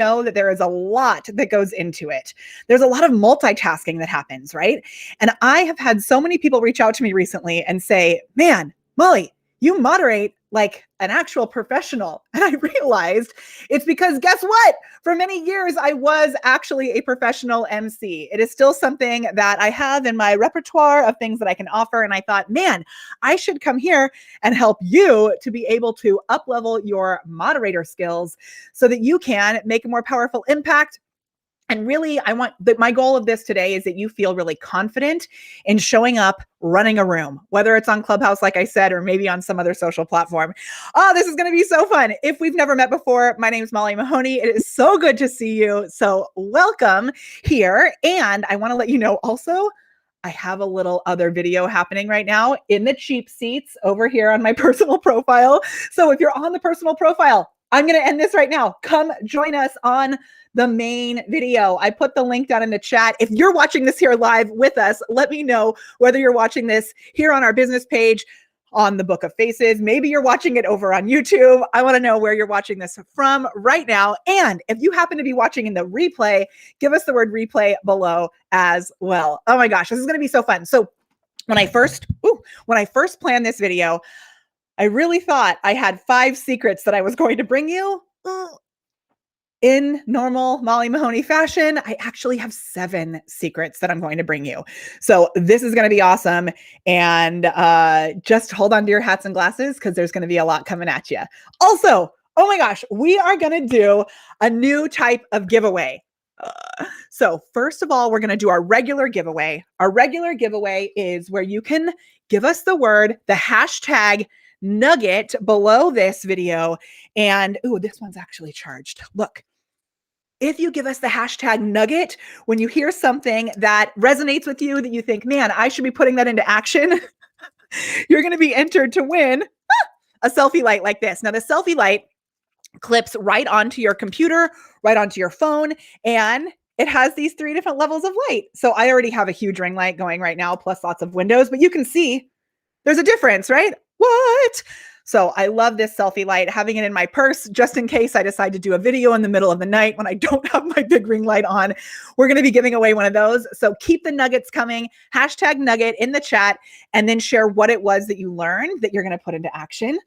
know that there is a lot that goes into it. There's a lot of multitasking that happens, right? And I have had so many people reach out to me recently and say, man, Molly, you moderate like an actual professional. And I realized it's because guess what? For many years, I was actually a professional MC. It is still something that I have in my repertoire of things that I can offer. And I thought, man, I should come here and help you to be able to up-level your moderator skills so that you can make a more powerful impact. And really, I want that my goal of this today is that you feel really confident in showing up, running a room, whether it's on Clubhouse, like I said, or maybe on some other social platform. Oh, this is going to be so fun. If we've never met before, my name is Molly Mahoney. It is so good to see you. So welcome here. And I want to let you know also, I have a little other video happening right now in the cheap seats over here on my personal profile. So if you're on the personal profile, I'm going to end this right now. Come join us on the main video. I put the link down in the chat. If you're watching this here live with us, let me know whether you're watching this here on our business page, on the Book of Faces. Maybe you're watching it over on YouTube. I want to know where you're watching this from right now. And if you happen to be watching in the replay, give us the word replay below as well. Oh my gosh, this is going to be so fun. So when I first planned this video, I really thought I had 5 secrets that I was going to bring you. In normal Molly Mahoney fashion, I actually have 7 secrets that I'm going to bring you. So this is going to be awesome. And just hold on to your hats and glasses because there's going to be a lot coming at you. Also, oh my gosh, we are going to do a new type of giveaway. So first of all, we're going to do our regular giveaway. Our regular giveaway is where you can give us the hashtag nugget below this video. And this one's actually charged. Look. If you give us the hashtag nugget, when you hear something that resonates with you, that you think, man, I should be putting that into action, you're going to be entered to win a selfie light like this. Now, the selfie light clips right onto your computer, right onto your phone, and it has these 3 different levels of light. So I already have a huge ring light going right now, plus lots of windows, but you can see there's a difference, right? What? So I love this selfie light, having it in my purse just in case I decide to do a video in the middle of the night when I don't have my big ring light on. We're going to be giving away one of those. So keep the nuggets coming. Hashtag nugget in the chat and then share what it was that you learned that you're going to put into action.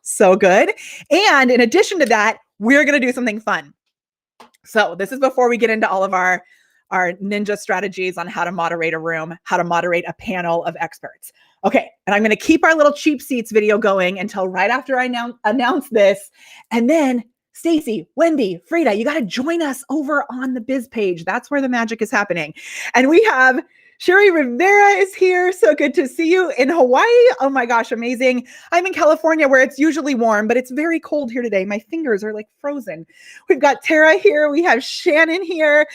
So good. And in addition to that, we're going to do something fun. So this is before we get into all of our ninja strategies on how to moderate a room, how to moderate a panel of experts. Okay, and I'm going to keep our little cheap seats video going until right after I announce this. And then Stacy, Wendy, Frida, you got to join us over on the biz page. That's where the magic is happening. And we have Sherry Rivera is here. So good to see you in Hawaii. Oh my gosh, amazing. I'm in California where it's usually warm, but it's very cold here today. My fingers are like frozen. We've got Tara here. We have Shannon here.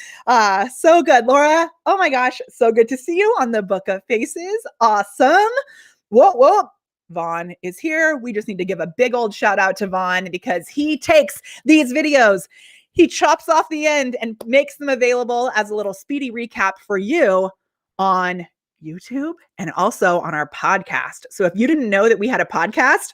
So good. Laura, oh my gosh, so good to see you on the Book of Faces. Awesome. Whoa. Vaughn is here. We just need to give a big old shout out to Vaughn because he takes these videos, he chops off the end and makes them available as a little speedy recap for you on YouTube and also on our podcast. So if you didn't know that we had a podcast,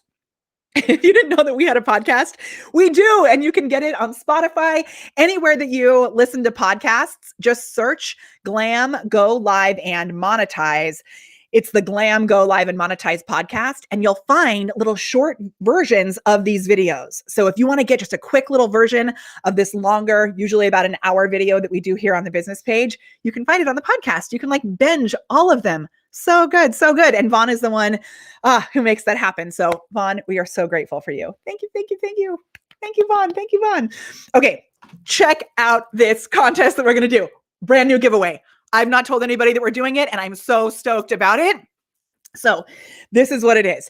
we do. And you can get it on Spotify, anywhere that you listen to podcasts. Just search Glam, Go Live, and Monetize. It's the Glam, Go Live, and Monetize podcast, and you'll find little short versions of these videos. So if you want to get just a quick little version of this longer, usually about an hour video that we do here on the business page, you can find it on the podcast. You can like binge all of them. So good, so good. And Vaughn is the one who makes that happen. So Vaughn, we are so grateful for you. Thank you, thank you, thank you. Thank you, Vaughn. Thank you, Vaughn. Okay, check out this contest that we're going to do. Brand new giveaway. I've not told anybody that we're doing it, and I'm so stoked about it. So this is what it is.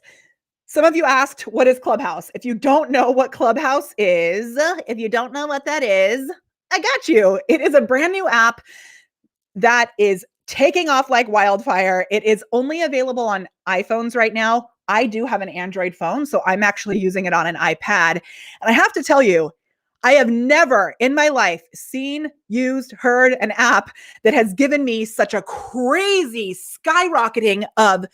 Some of you asked, what is Clubhouse? If you don't know what Clubhouse is, if you don't know what that is, I got you. It is a brand new app that is taking off like wildfire. It is only available on iPhones right now. I do have an Android phone, so I'm actually using it on an iPad. And I have to tell you, I have never in my life seen, used, heard an app that has given me such a crazy skyrocketing of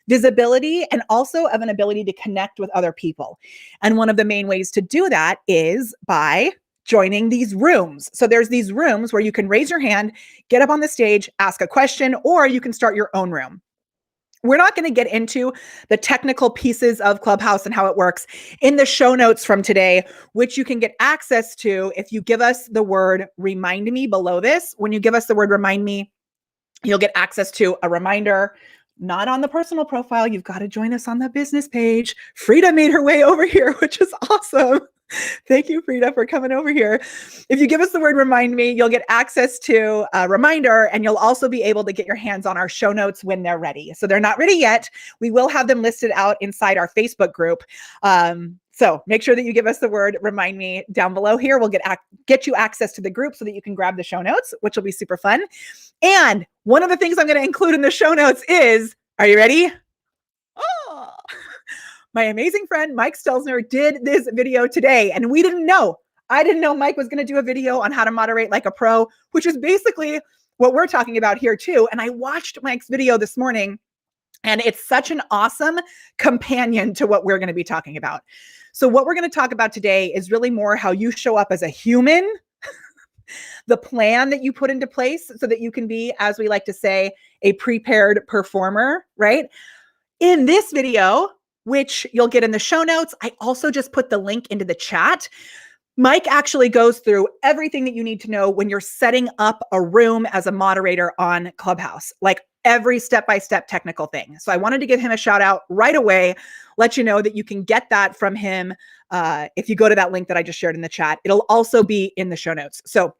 visibility and also of an ability to connect with other people. And one of the main ways to do that is by joining these rooms. So there's these rooms where you can raise your hand, get up on the stage, ask a question, or you can start your own room. We're not going to get into the technical pieces of Clubhouse and how it works in the show notes from today, which you can get access to if you give us the word remind me below this. When you give us the word remind me, you'll get access to a reminder, not on the personal profile. You've got to join us on the business page. Frida made her way over here, which is awesome. Thank you, Frida, for coming over here. If you give us the word remind me, you'll get access to a reminder, and you'll also be able to get your hands on our show notes when they're ready. So they're not ready yet. We will have them listed out inside our Facebook group. So make sure that you give us the word remind me down below here. We'll get you access to the group so that you can grab the show notes, which will be super fun. And one of the things I'm going to include in the show notes is, are you ready? Oh, my amazing friend, Mike Stelzner, did this video today, and we didn't know. I didn't know Mike was going to do a video on how to moderate like a pro, which is basically what we're talking about here too. And I watched Mike's video this morning, and it's such an awesome companion to what we're going to be talking about. So what we're going to talk about today is really more how you show up as a human, the plan that you put into place so that you can be, as we like to say, a prepared performer, right? In this video, which you'll get in the show notes, I also just put the link into the chat. Mike actually goes through everything that you need to know when you're setting up a room as a moderator on Clubhouse, like every step-by-step technical thing. So I wanted to give him a shout out right away, let you know that you can get that from him if you go to that link that I just shared in the chat. It'll also be in the show notes. So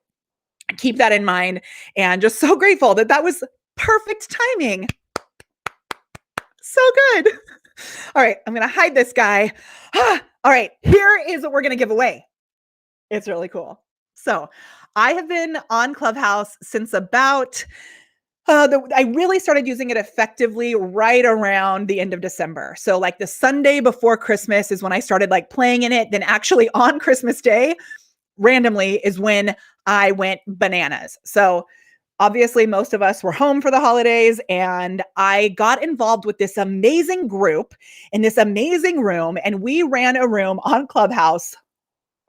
keep that in mind, and just so grateful that that was perfect timing. So good. All right, I'm going to hide this guy. All right, here is what we're going to give away. It's really cool. So I have been on Clubhouse since about, I really started using it effectively right around the end of December. So like the Sunday before Christmas is when I started like playing in it. Then actually on Christmas Day, randomly, is when I went bananas. So obviously, most of us were home for the holidays, and I got involved with this amazing group in this amazing room, and we ran a room on Clubhouse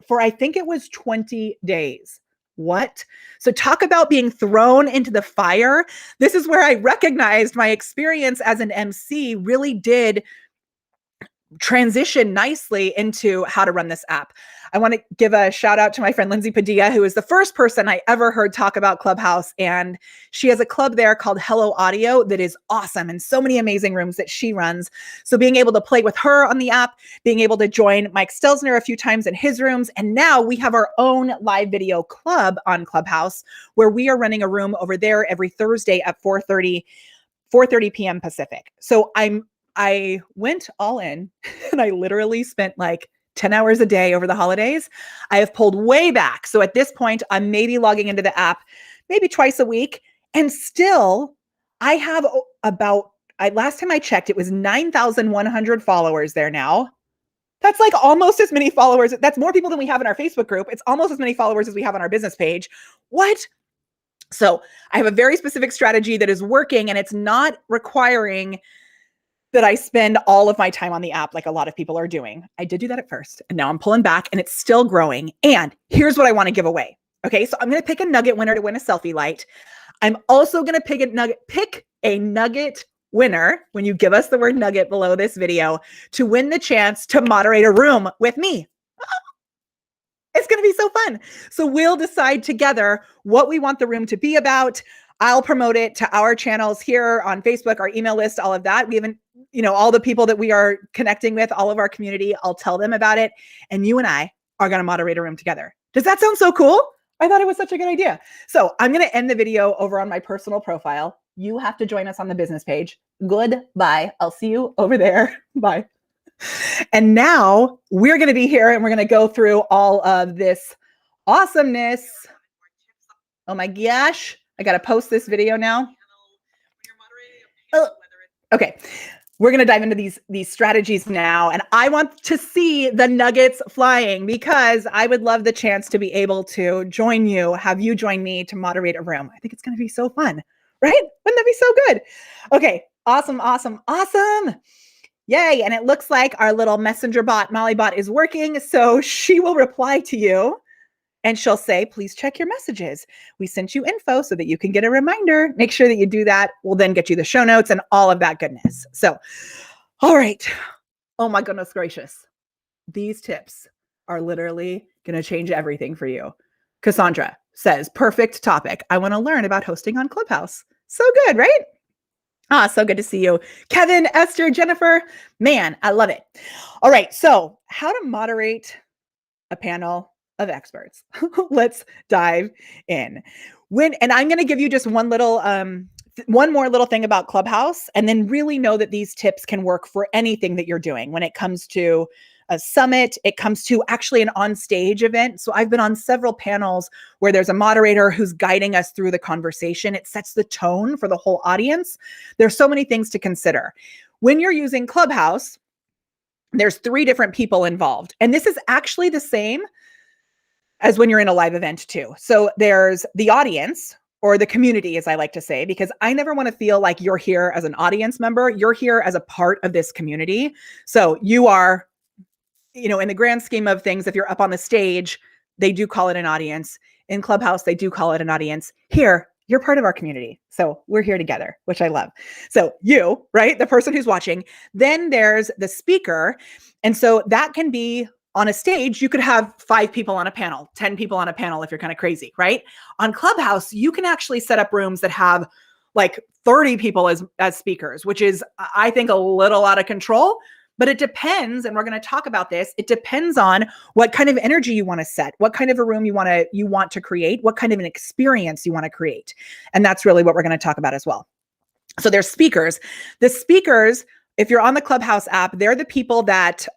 for, I think it was 20 days. What? So talk about being thrown into the fire. This is where I recognized my experience as an MC really did transition nicely into how to run this app. I want to give a shout out to my friend Lindsay Padilla, who is the first person I ever heard talk about Clubhouse. And she has a club there called Hello Audio that is awesome, and so many amazing rooms that she runs. So being able to play with her on the app, being able to join Mike Stelzner a few times in his rooms. And now we have our own live video club on Clubhouse, where we are running a room over there every Thursday at 4:30 p.m. Pacific. So I went all in, and I literally spent like 10 hours a day over the holidays. I have pulled way back. So at this point, I'm maybe logging into the app maybe twice a week. And still, I have last time I checked, it was 9,100 followers there now. That's like almost as many followers. That's more people than we have in our Facebook group. It's almost as many followers as we have on our business page. What? So I have a very specific strategy that is working, and it's not requiring that I spend all of my time on the app like a lot of people are doing. I did do that at first, and now I'm pulling back, and it's still growing. And here's what I want to give away. Okay, so I'm going to pick a nugget winner to win a selfie light. I'm also going to pick a nugget winner, when you give us the word nugget below this video, to win the chance to moderate a room with me. It's going to be so fun. So we'll decide together what we want the room to be about. I'll promote it to our channels here on Facebook, our email list, all of that. We haven't, all the people that we are connecting with, all of our community, I'll tell them about it. And you and I are going to moderate a room together. Does that sound so cool? I thought it was such a good idea. So I'm going to end the video over on my personal profile. You have to join us on the business page. Goodbye. I'll see you over there. Bye. And now we're going to be here, and we're going to go through all of this awesomeness. Oh my gosh. I got to post this video now. Oh, okay. We're going to dive into these strategies now. And I want to see the nuggets flying, because I would love the chance to be able to join you, have you join me to moderate a room. I think it's going to be so fun, right? Wouldn't that be so good? Okay. Awesome, awesome, awesome. Yay. And it looks like our little messenger bot, Molly bot, is working. So she will reply to you and she'll say, please check your messages. We sent you info so that you can get a reminder. Make sure that you do that. We'll then get you the show notes and all of that goodness. So, all right. Oh my goodness gracious. These tips are literally going to change everything for you. Cassandra says, perfect topic. I want to learn about hosting on Clubhouse. So good, right? So good to see you. Kevin, Esther, Jennifer, man, I love it. All right. So how to moderate a panel of experts. Let's dive in. And I'm going to give you just one more little thing about Clubhouse, and then really know that these tips can work for anything that you're doing when it comes to a summit, it comes to actually an on-stage event. So I've been on several panels where there's a moderator who's guiding us through the conversation. It sets the tone for the whole audience. There's so many things to consider. When you're using Clubhouse, there's 3 different people involved. And this is actually the same as when you're in a live event too. So there's the audience, or the community, as I like to say, because I never want to feel like you're here as an audience member. You're here as a part of this community. So you are, in the grand scheme of things, if you're up on the stage, they do call it an audience. In Clubhouse, they do call it an audience. Here, you're part of our community. So we're here together, which I love. So you, right? The person who's watching. Then there's the speaker. And so that can be on a stage. You could have 5 people on a panel, 10 people on a panel if you're kind of crazy, right? On Clubhouse, you can actually set up rooms that have like 30 people as speakers, which is, I think, a little out of control. But it depends, and we're going to talk about this. It depends on what kind of energy you want to set, what kind of a room you want to create, what kind of an experience you want to create. And that's really what we're going to talk about as well. So there's speakers. The speakers, if you're on the Clubhouse app, they're the people that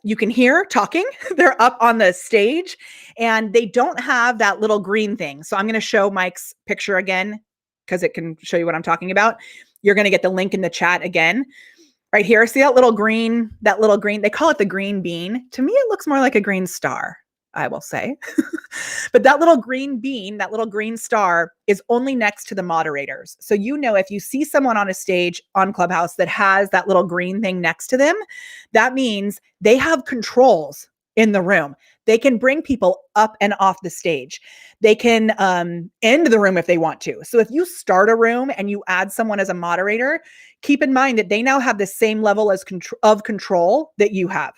you can hear talking. They're up on the stage, and they don't have that little green thing. So I'm going to show Mike's picture again because it can show you what I'm talking about. You're going to get the link in the chat again. Right here, see that little green, they call it the green bean. To me, it looks more like a green star, I will say. But that little green bean, that little green star is only next to the moderators. So if you see someone on a stage on Clubhouse that has that little green thing next to them, that means they have controls in the room. They can bring people up and off the stage. They can end the room if they want to. So if you start a room and you add someone as a moderator, keep in mind that they now have the same level of control that you have.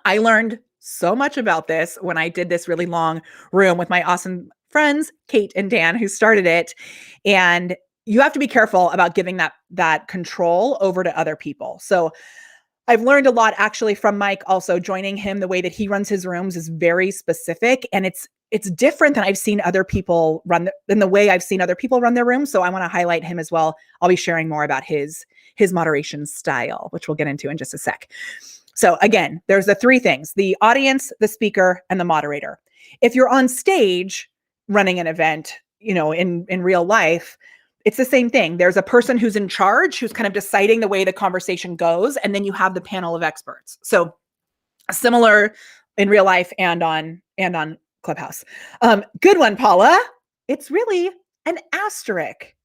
I learned so much about this when I did this really long room with my awesome friends, Kate and Dan, who started it. And you have to be careful about giving that control over to other people. So I've learned a lot actually from Mike. Also, joining him, the way that he runs his rooms is very specific, and it's different than I've seen other people run than the way I've seen other people run their rooms. So I want to highlight him as well. I'll be sharing more about his moderation style, which we'll get into in just a sec. So again, there's the 3 things: the audience, the speaker, and the moderator. If you're on stage running an event, in real life, it's the same thing. There's a person who's in charge, who's kind of deciding the way the conversation goes. And then you have the panel of experts. So similar in real life and on Clubhouse. Good one, Paula. It's really an asterisk.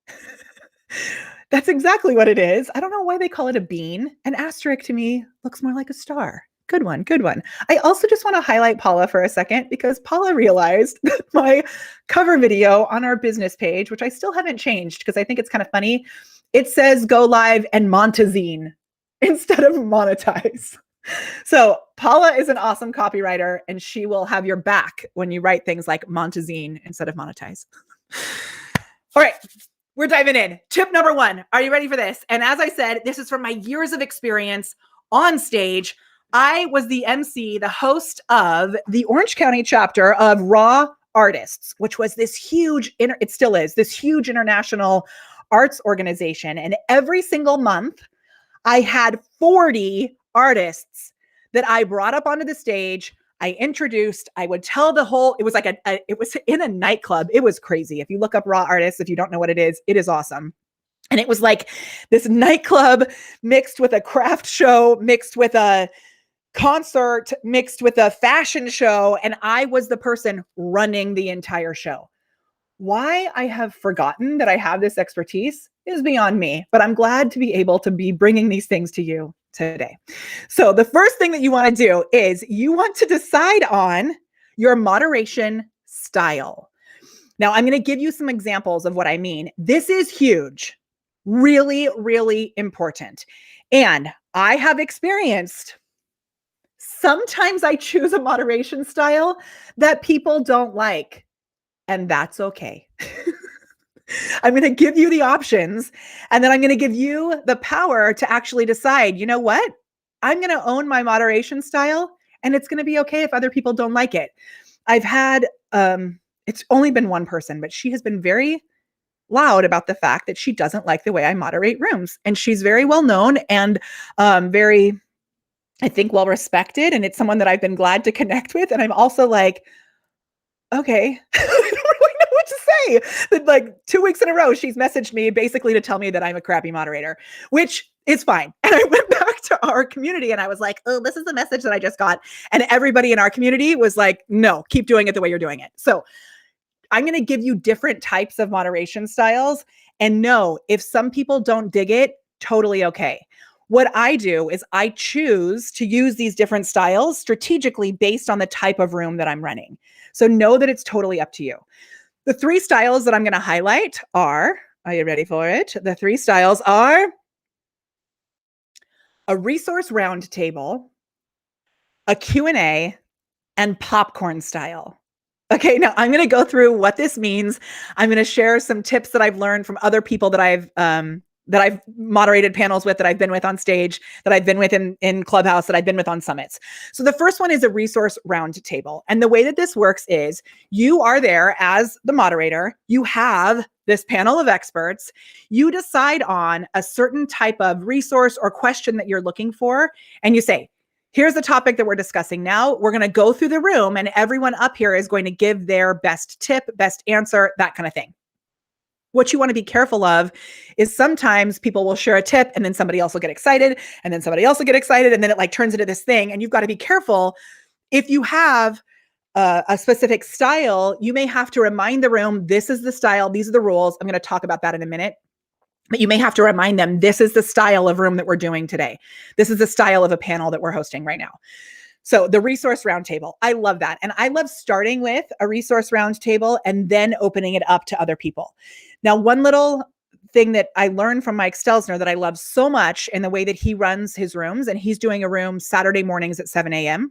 That's exactly what it is. I don't know why they call it a bean. An asterisk to me looks more like a star. Good one. Good one. I also just want to highlight Paula for a second, because Paula realized that my cover video on our business page, which I still haven't changed because I think it's kind of funny, it says go live and Montezine instead of monetize. So Paula is an awesome copywriter, and she will have your back when you write things like Montezine instead of monetize. All right. We're diving in. Tip number 1. Are you ready for this? And as I said, this is from my years of experience on stage. I was the MC, the host of the Orange County chapter of Raw Artists, which was this huge, it still is, this huge international arts organization. And every single month, I had 40 artists that I brought up onto the stage. I introduced, I would tell the whole, it was like it was in a nightclub. It was crazy. If you look up Raw Artists, if you don't know what it is awesome. And it was like this nightclub mixed with a craft show, mixed with a concert, mixed with a fashion show. And I was the person running the entire show. Why I have forgotten that I have this expertise is beyond me, but I'm glad to be able to be bringing these things to you today. So the first thing that you want to do is you want to decide on your moderation style. Now, I'm going to give you some examples of what I mean. This is huge, really, really important. And I have experienced sometimes I choose a moderation style that people don't like, and that's okay. I'm going to give you the options, and then I'm going to give you the power to actually decide, you know what? I'm going to own my moderation style, and it's going to be okay if other people don't like it. I've had, it's only been one person, but she has been very loud about the fact that she doesn't like the way I moderate rooms. And she's very well known and very, I think, well respected. And it's someone that I've been glad to connect with. And I'm also like, okay, I don't really know what to say. That like 2 weeks in a row, she's messaged me basically to tell me that I'm a crappy moderator, which is fine. And I went back to our community and I was like, oh, this is the message that I just got. And everybody in our community was like, no, keep doing it the way you're doing it. So I'm going to give you different types of moderation styles. And no, if some people don't dig it, totally okay. What I do is I choose to use these different styles strategically based on the type of room that I'm running. So know that it's totally up to you. The 3 styles that I'm going to highlight are you ready for it? The 3 styles are a resource roundtable, a Q&A, and popcorn style. Okay, now I'm going to go through what this means. I'm going to share some tips that I've learned from other people that I've moderated panels with, that I've been with on stage, that I've been with in Clubhouse, that I've been with on summits. So the first one is a resource roundtable. And the way that this works is you are there as the moderator. You have this panel of experts. You decide on a certain type of resource or question that you're looking for. And you say, here's the topic that we're discussing now. We're going to go through the room and everyone up here is going to give their best tip, best answer, that kind of thing. What you want to be careful of is sometimes people will share a tip and then somebody else will get excited and then somebody else will get excited. And then it like turns into this thing. And you've got to be careful. If you have a specific style, you may have to remind the room, this is the style, these are the rules. I'm going to talk about that in a minute. But you may have to remind them, this is the style of room that we're doing today. This is the style of a panel that we're hosting right now. So the resource roundtable, I love that. And I love starting with a resource roundtable and then opening it up to other people. Now, one little thing that I learned from Mike Stelzner that I love so much in the way that he runs his rooms, and he's doing a room Saturday mornings at 7 a.m.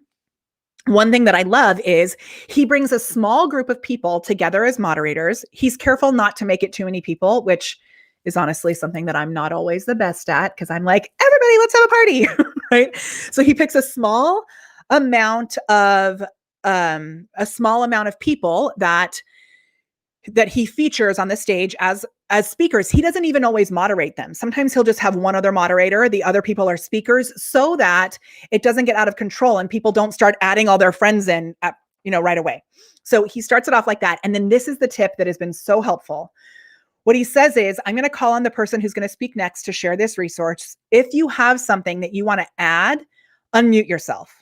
One thing that I love is he brings a small group of people together as moderators. He's careful not to make it too many people, which is honestly something that I'm not always the best at, because I'm like, everybody, let's have a party, right? So he picks a small amount of people that he features on the stage as speakers. He doesn't even always moderate them. Sometimes he'll just have one other moderator. The other people are speakers so that it doesn't get out of control and people don't start adding all their friends in right away. So he starts it off like that. And then this is the tip that has been so helpful. What he says is, I'm going to call on the person who's going to speak next to share this resource. If you have something that you want to add, unmute yourself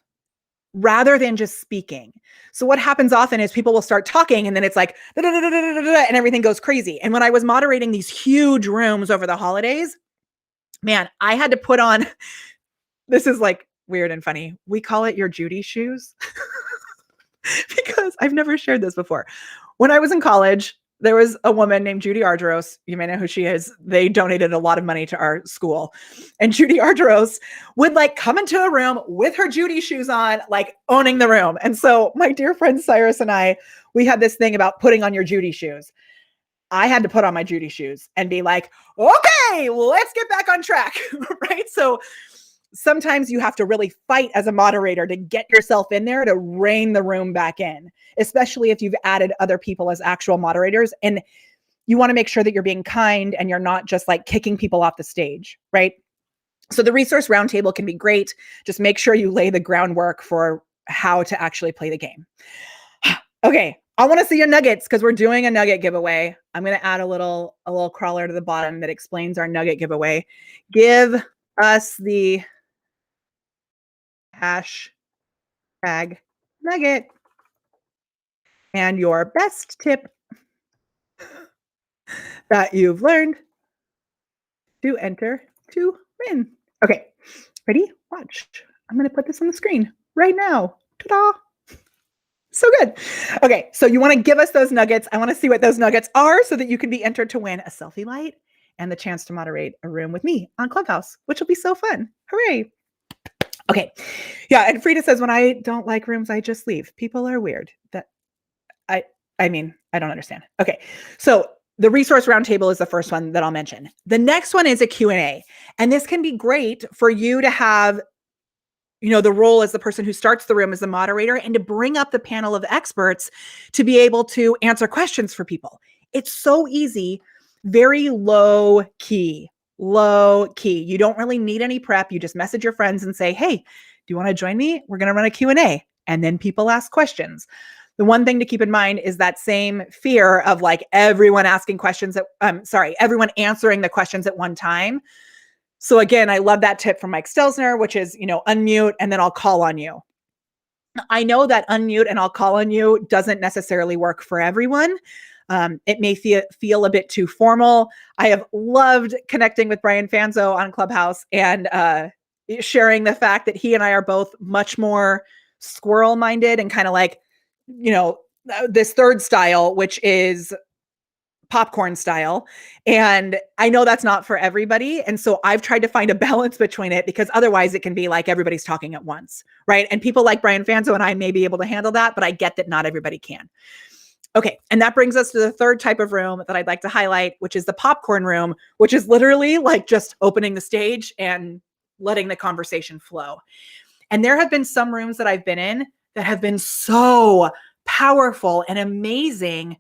rather than just speaking. So what happens often is people will start talking and then it's like, and everything goes crazy. And when I was moderating these huge rooms over the holidays, man, I had to put on, this is like weird and funny. We call it your Judy shoes because I've never shared this before. When I was in college, there was a woman named Judy Argeros. You may know who she is. They donated a lot of money to our school. And Judy Argeros would like come into a room with her Judy shoes on, like owning the room. And so my dear friend Cyrus and I, we had this thing about putting on your Judy shoes. I had to put on my Judy shoes and be like, okay, well, let's get back on track, right? So sometimes you have to really fight as a moderator to get yourself in there to rein the room back in, especially if you've added other people as actual moderators. And you want to make sure that you're being kind and you're not just like kicking people off the stage, right? So the resource roundtable can be great. Just make sure you lay the groundwork for how to actually play the game. Okay, I want to see your nuggets because we're doing a nugget giveaway. I'm going to add a little crawler to the bottom that explains our nugget giveaway. Give us the hashtag nugget and your best tip that you've learned to enter to win. Okay, ready? Watch. I'm going to put this on the screen right now. Ta-da! So good. Okay, so you want to give us those nuggets. I want to see what those nuggets are so that you can be entered to win a selfie light and the chance to moderate a room with me on Clubhouse, which will be so fun. Hooray. Okay. Yeah, and Frida says when I don't like rooms, I just leave. People are weird. That I mean, I don't understand. Okay. So the resource roundtable is the first one that I'll mention. The next one is a Q&A. And this can be great for you to have, you know, the role as the person who starts the room as the moderator and to bring up the panel of experts to be able to answer questions for people. It's so easy, very low key. Low key. You don't really need any prep. You just message your friends and say, hey, do you want to join me? We're going to run a Q&A. And then people ask questions. The one thing to keep in mind is that same fear of like everyone asking questions everyone answering the questions at one time. So again, I love that tip from Mike Stelzner, which is, you know, unmute and then I'll call on you. I know that unmute and I'll call on you doesn't necessarily work for everyone. It may feel a bit too formal. I have loved connecting with Brian Fanzo on Clubhouse and sharing the fact that he and I are both much more squirrel minded and kind of like, you know, this third style, which is popcorn style. And I know that's not for everybody. And so I've tried to find a balance between it because otherwise it can be like everybody's talking at once, right? And people like Brian Fanzo and I may be able to handle that, but I get that not everybody can. Okay. And that brings us to the third type of room that I'd like to highlight, which is the popcorn room, which is literally like just opening the stage and letting the conversation flow. And there have been some rooms that I've been in that have been so powerful and amazing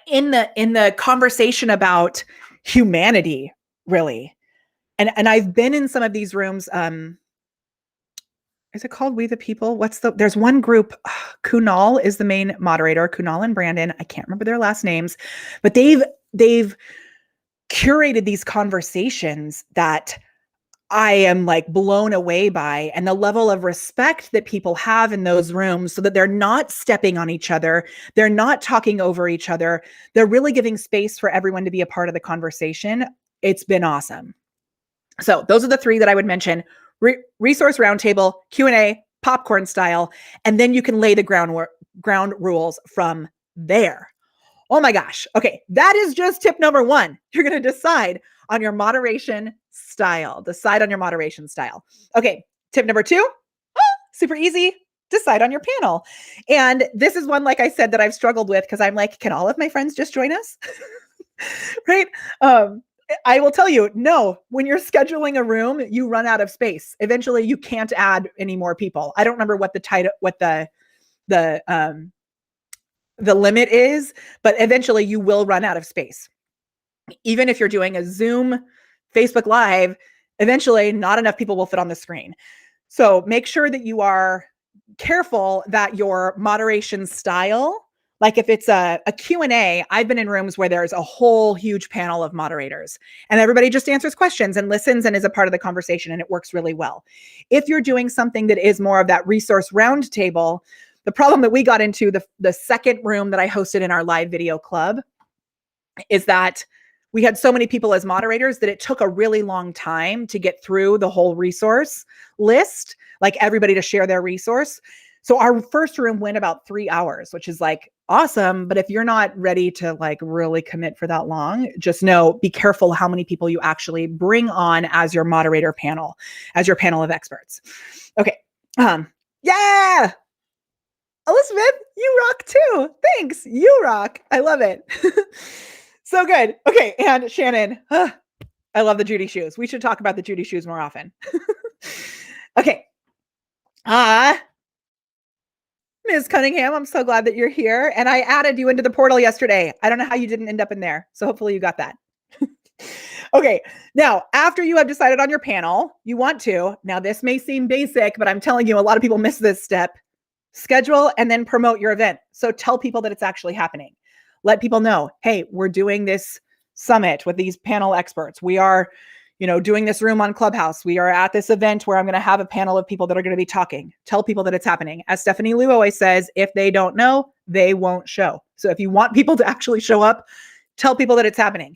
in the conversation about humanity, really. And I've been in some of these rooms. Is it called We the People? There's one group, Kunal is the main moderator, Kunal and Brandon. I can't remember their last names, but they've curated these conversations that I am like blown away by, and the level of respect that people have in those rooms so that they're not stepping on each other. They're not talking over each other. They're really giving space for everyone to be a part of the conversation. It's been awesome. So those are the three that I would mention: resource roundtable, Q&A, popcorn style, and then you can lay the ground rules from there. Oh my gosh. Okay. That is just tip number one. You're going to decide on your moderation style. Decide on your moderation style. Okay. Tip number two, super easy. Decide on your panel. And this is one, like I said, that I've struggled with because I'm like, can all of my friends just join us? Right. I will tell you, no, when you're scheduling a room, you run out of space. Eventually you can't add any more people. I don't remember what the limit is, but eventually you will run out of space. Even if you're doing a Zoom, Facebook Live, eventually not enough people will fit on the screen. So make sure that you are careful that your moderation style, like if it's a Q&A, I've been in rooms where there's a whole huge panel of moderators and everybody just answers questions and listens and is a part of the conversation, and it works really well. If you're doing something that is more of that resource roundtable, the problem that we got into the second room that I hosted in our live video club is that we had so many people as moderators that it took a really long time to get through the whole resource list, like everybody to share their resource. So our first room went about 3 hours, which is like awesome. But if you're not ready to like really commit for that long, just know, be careful how many people you actually bring on as your moderator panel, as your panel of experts. Okay. Yeah. Elizabeth, you rock too. Thanks. You rock. I love it. So good. Okay. And Shannon, I love the Judy shoes. We should talk about the Judy shoes more often. Okay. Ms. Cunningham, I'm so glad that you're here. And I added you into the portal yesterday. I don't know how you didn't end up in there. So hopefully you got that. Okay. Now, after you have decided on your panel, you want to, now this may seem basic, but I'm telling you, a lot of people miss this step. Schedule and then promote your event. So tell people that it's actually happening. Let people know, hey, we're doing this summit with these panel experts. We are, doing this room on Clubhouse. We are at this event where I'm going to have a panel of people that are going to be talking. Tell people that it's happening. As Stephanie Liu always says, if they don't know, they won't show. So if you want people to actually show up, tell people that it's happening.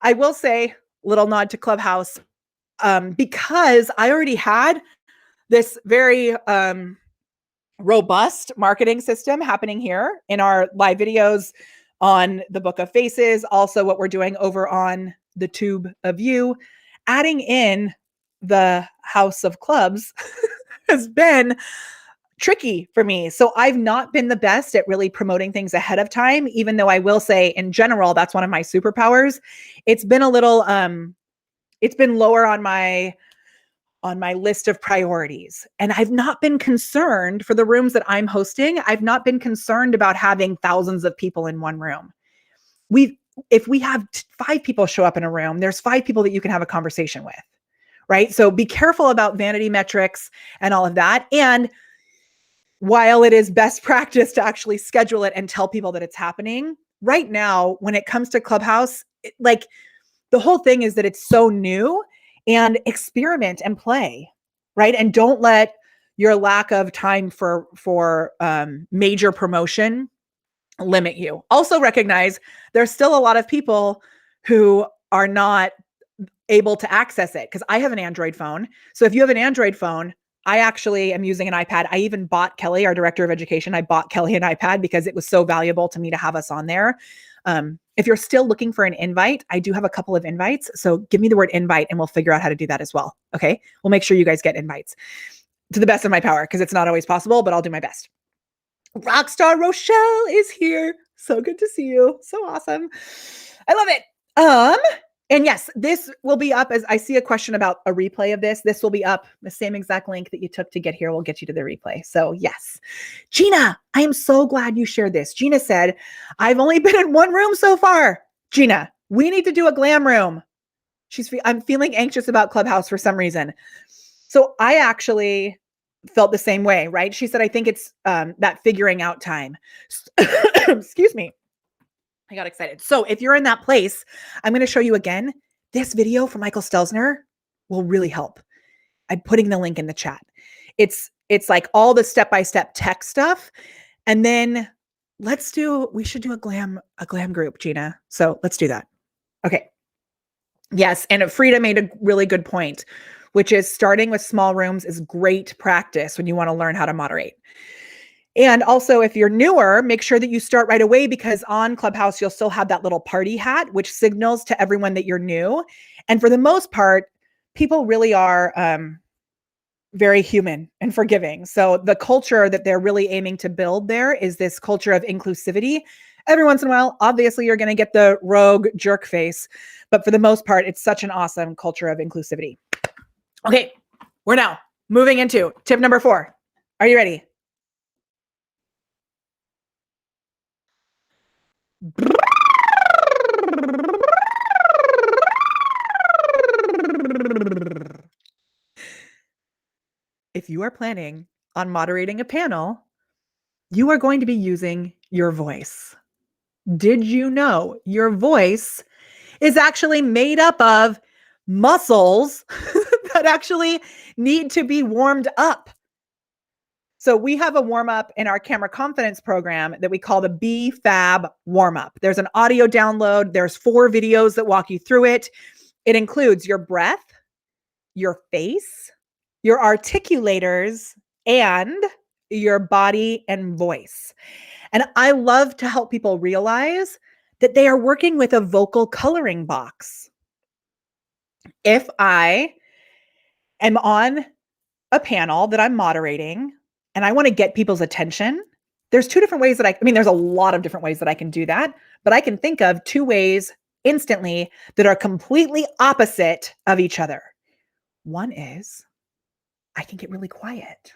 I will say, little nod to Clubhouse, because I already had this very, robust marketing system happening here in our live videos on the Book of Faces, also what we're doing over on the Tube of You, adding in the House of Clubs has been tricky for me. So I've not been the best at really promoting things ahead of time, even though I will say in general, that's one of my superpowers. It's been a little, it's been lower on my list of priorities. And I've not been concerned for the rooms that I'm hosting. I've not been concerned about having thousands of people in one room. If we have 5 people show up in a room, there's 5 people that you can have a conversation with, right? So be careful about vanity metrics and all of that. And while it is best practice to actually schedule it and tell people that it's happening, right now, when it comes to Clubhouse, like the whole thing is that it's so new, and experiment and play, right? And don't let your lack of time for major promotion limit you. Also recognize there's still a lot of people who are not able to access it, because I have an Android phone. So if you have an Android phone, I actually am using an iPad. I even bought Kelly, our director of education, I bought Kelly an iPad because it was so valuable to me to have us on there. If you're still looking for an invite, I do have a couple of invites. So give me the word invite and we'll figure out how to do that as well. Okay. We'll make sure you guys get invites to the best of my power, because it's not always possible, but I'll do my best. Rockstar Rochelle is here. So good to see you. So awesome. I love it. And yes, this will be up, as I see a question about a replay of this. This will be up. The same exact link that you took to get here will get you to the replay. So yes. Gina, I am so glad you shared this. Gina said, I've only been in one room so far. Gina, we need to do a glam room. I'm feeling anxious about Clubhouse for some reason. So I actually felt the same way, right? She said, I think it's that figuring out time. Excuse me. I got excited. So if you're in that place, I'm going to show you again. This video from Michael Stelzner will really help. I'm putting the link in the chat. It's like all the step-by-step tech stuff. And then we should do a glam group, Gina. So let's do that. Okay. Yes. And Frida made a really good point, which is starting with small rooms is great practice when you want to learn how to moderate. And also, if you're newer, make sure that you start right away, because on Clubhouse, you'll still have that little party hat, which signals to everyone that you're new. And for the most part, people really are very human and forgiving. So the culture that they're really aiming to build there is this culture of inclusivity. Every once in a while, obviously, you're going to get the rogue jerk face. But for the most part, it's such an awesome culture of inclusivity. Okay, we're now moving into tip number 4. Are you ready? If you are planning on moderating a panel, you are going to be using your voice. Did you know your voice is actually made up of muscles that actually need to be warmed up? So we have a warm up in our Camera Confidence program that we call the BFAB warm up. There's an audio download. There's 4 videos that walk you through it. It includes your breath, your face, your articulators, and your body and voice. And I love to help people realize that they are working with a vocal coloring box. If I am on a panel that I'm moderating and I want to get people's attention, there's 2 different ways that there's a lot of different ways that I can do that, but I can think of 2 ways instantly that are completely opposite of each other. One is I can get really quiet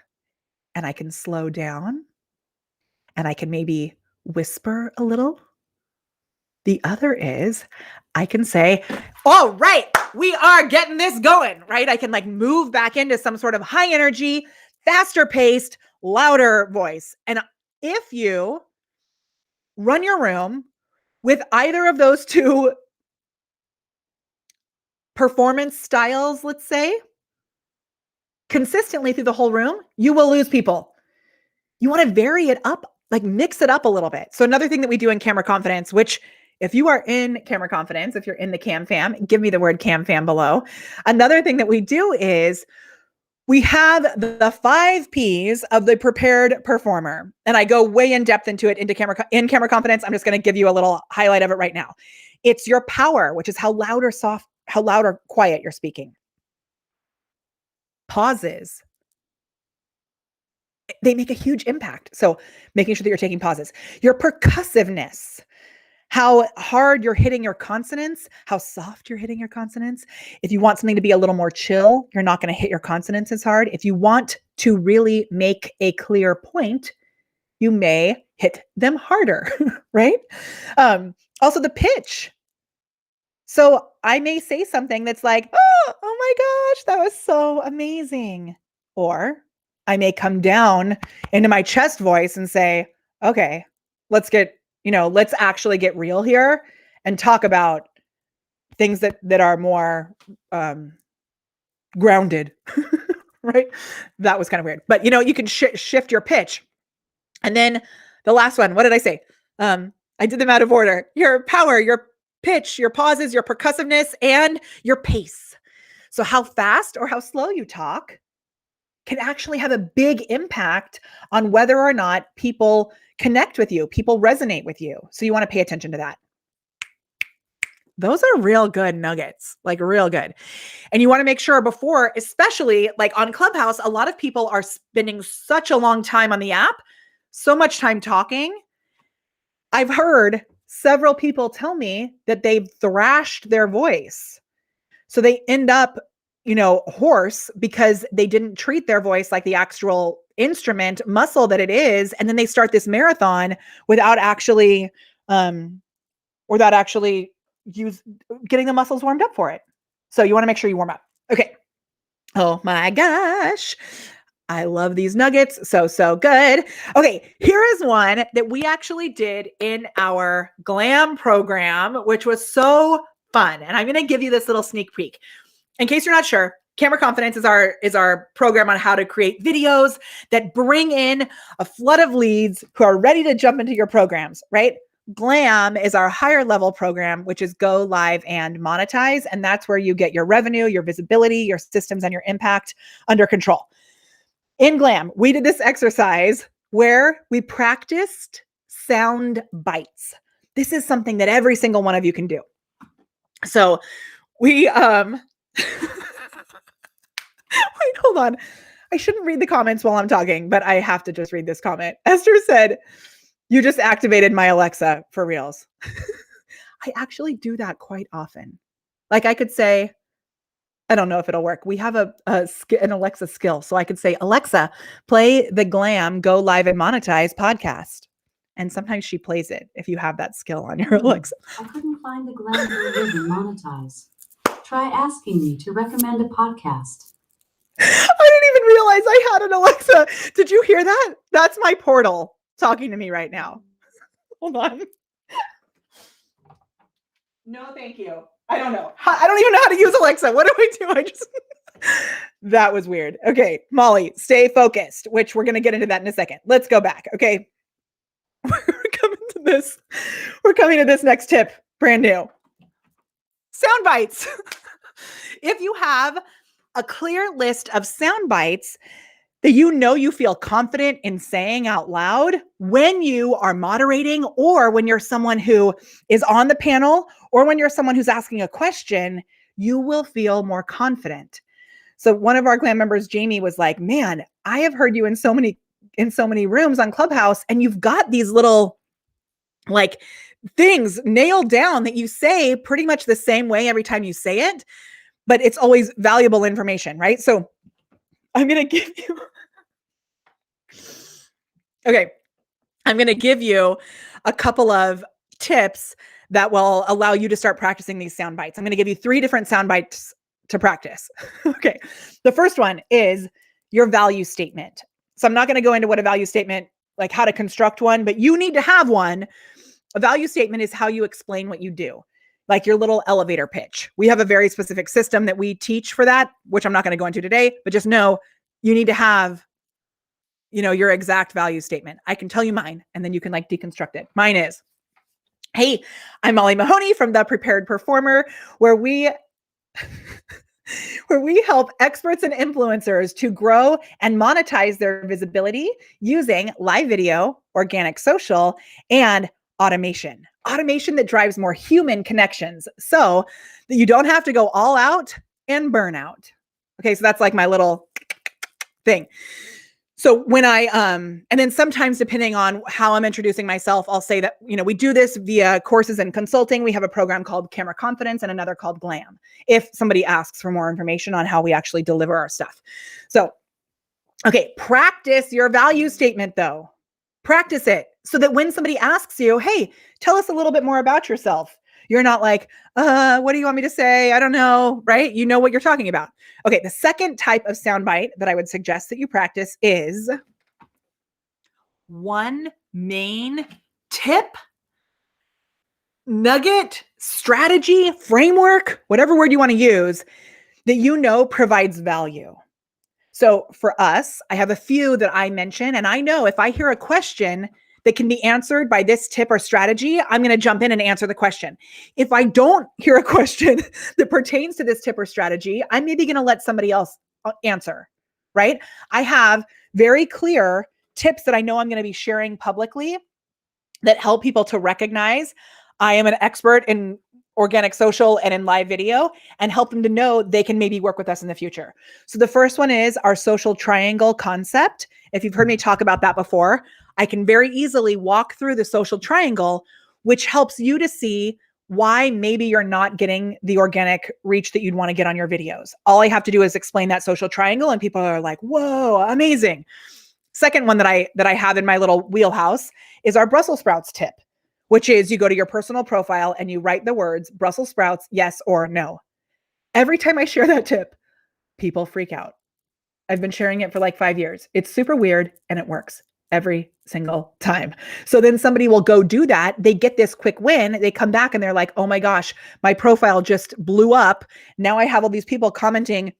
and I can slow down and I can maybe whisper a little. The other is I can say, all right, we are getting this going, right? I can move back into some sort of high energy, faster paced, louder voice. And if you run your room with either of those 2 performance styles, let's say, consistently through the whole room, you will lose people. You want to vary it up, mix it up a little bit. So another thing that we do in Camera Confidence, which if you are in Camera Confidence, if you're in the Cam Fam, give me the word Cam Fam below. Another thing that we do is We have the 5 Ps of the prepared performer, and I go way in depth into it in camera confidence. I'm just going to give you a little highlight of it right now. It's your power, which is how loud or quiet you're speaking. Pauses, they make a huge impact. So making sure that you're taking pauses. Your percussiveness, how hard you're hitting your consonants, how soft you're hitting your consonants. If you want something to be a little more chill, you're not going to hit your consonants as hard. If you want to really make a clear point, you may hit them harder, right? Also the pitch. So I may say something that's like, oh my gosh, that was so amazing. Or I may come down into my chest voice and say, okay, let's actually get real here and talk about things that are more grounded, right? That was kind of weird, but you can shift your pitch. And then the last one, what did I say? I did them out of order. Your power, your pitch, your pauses, your percussiveness, and your pace. So how fast or how slow you talk can actually have a big impact on whether or not people connect with you, people resonate with you. So you want to pay attention to that. Those are real good nuggets, like real good. And you want to make sure before, especially like on Clubhouse, a lot of people are spending such a long time on the app, so much time talking. I've heard several people tell me that they've thrashed their voice. So they end up, hoarse because they didn't treat their voice like the actual instrument muscle that it is. And then they start this marathon without actually getting the muscles warmed up for it. So you want to make sure you warm up. Okay. Oh my gosh. I love these nuggets. So good. Okay. Here is one that we actually did in our GLAM program, which was so fun. And I'm going to give you this little sneak peek. In case you're not sure, Camera Confidence is our program on how to create videos that bring in a flood of leads who are ready to jump into your programs, right? GLAM is our higher level program, which is Go Live and Monetize. And that's where you get your revenue, your visibility, your systems, and your impact under control. In GLAM, we did this exercise where we practiced sound bites. This is something that every single one of you can do. So we, wait, hold on. I shouldn't read the comments while I'm talking, but I have to just read this comment. Esther said, you just activated my Alexa for reals. I actually do that quite often. Like I could say, I don't know if it'll work. We have an Alexa skill. So I could say, Alexa, play the GLAM Go Live and Monetize podcast. And sometimes she plays it if you have that skill on your Alexa. I couldn't find the GLAM Go Live and Monetize. Try asking me to recommend a podcast. I didn't even realize I had an Alexa. Did you hear that? That's my portal talking to me right now. Hold on. No, thank you. I don't know. I don't even know how to use Alexa. What do I do? That was weird. Okay, Molly, stay focused, which we're going to get into that in a second. Let's go back. Okay. We're coming to this next tip, brand new. Sound bites. If you have a clear list of sound bites that you feel confident in saying out loud when you are moderating, or when you're someone who is on the panel, or when you're someone who's asking a question, you will feel more confident. So one of our GLAM members, Jamie, was like, man, I have heard you in so many rooms on Clubhouse, and you've got these little like things nailed down that you say pretty much the same way every time you say it, but it's always valuable information, right? So I'm going to give you, okay, I'm going to give you a couple of tips that will allow you to start practicing these sound bites. I'm going to give you 3 different sound bites to practice. Okay. The first one is your value statement. So I'm not going to go into what a value statement, like how to construct one, but you need to have one. A value statement is how you explain what you do, like your little elevator pitch. We have a very specific system that we teach for that, which I'm not going to go into today, but just know you need to have, your exact value statement. I can tell you mine, and then you can like deconstruct it. Mine is, hey, I'm Molly Mahoney from The Prepared Performer, where we where we help experts and influencers to grow and monetize their visibility using live video, organic social, and automation. Automation that drives more human connections so that you don't have to go all out and burn out. Okay, so that's like my little thing. So when and then sometimes depending on how I'm introducing myself, I'll say that, we do this via courses and consulting. We have a program called Camera Confidence and another called Glam, if somebody asks for more information on how we actually deliver our stuff. So, okay, practice your value statement though. Practice it so that when somebody asks you, hey, tell us a little bit more about yourself, you're not like, what do you want me to say? I don't know, right? You know what you're talking about. Okay, the second type of soundbite that I would suggest that you practice is one main tip, nugget, strategy, framework, whatever word you want to use, that provides value. So for us, I have a few that I mention, and I know if I hear a question that can be answered by this tip or strategy, I'm going to jump in and answer the question. If I don't hear a question that pertains to this tip or strategy, I'm maybe going to let somebody else answer, right? I have very clear tips that I know I'm going to be sharing publicly that help people to recognize I am an expert in organic social and in live video, and help them to know they can maybe work with us in the future. So the first one is our social triangle concept. If you've heard me talk about that before, I can very easily walk through the social triangle, which helps you to see why maybe you're not getting the organic reach that you'd want to get on your videos. All I have to do is explain that social triangle and people are like, whoa, amazing. Second one that I have in my little wheelhouse is our Brussels sprouts tip, which is you go to your personal profile and you write the words Brussels sprouts, yes or no. Every time I share that tip, people freak out. I've been sharing it for like 5 years. It's super weird and it works every single time. So then somebody will go do that. They get this quick win. They come back and they're like, oh my gosh, my profile just blew up. Now I have all these people commenting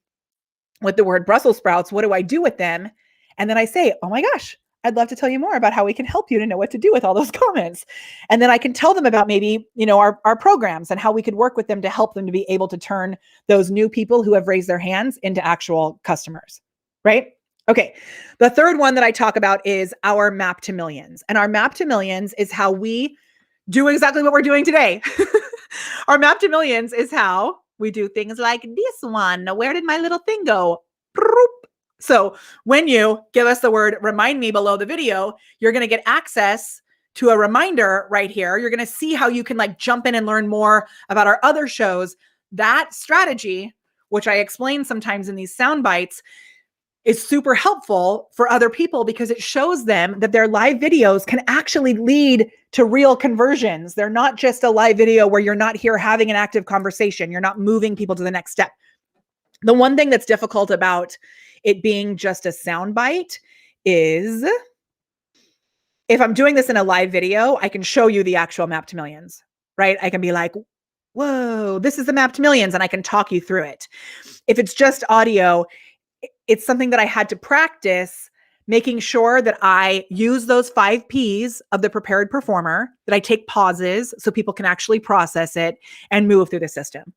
with the word Brussels sprouts. What do I do with them? And then I say, oh my gosh, I'd love to tell you more about how we can help you to know what to do with all those comments. And then I can tell them about maybe, our programs and how we could work with them to help them to be able to turn those new people who have raised their hands into actual customers, right? Okay. The third one that I talk about is our map to millions. And our map to millions is how we do exactly what we're doing today. Our map to millions is how we do things like this one. Where did my little thing go? So when you give us the word remind me below the video, you're going to get access to a reminder right here. You're going to see how you can like jump in and learn more about our other shows. That strategy, which I explain sometimes in these sound bites, is super helpful for other people because it shows them that their live videos can actually lead to real conversions. They're not just a live video where you're not here having an active conversation. You're not moving people to the next step. The one thing that's difficult about it being just a sound bite is if I'm doing this in a live video, I can show you the actual map to millions, right? I can be like, whoa, this is the map to millions, and I can talk you through it. If it's just audio, it's something that I had to practice making sure that I use those 5 Ps of the prepared performer, that I take pauses so people can actually process it and move through the system.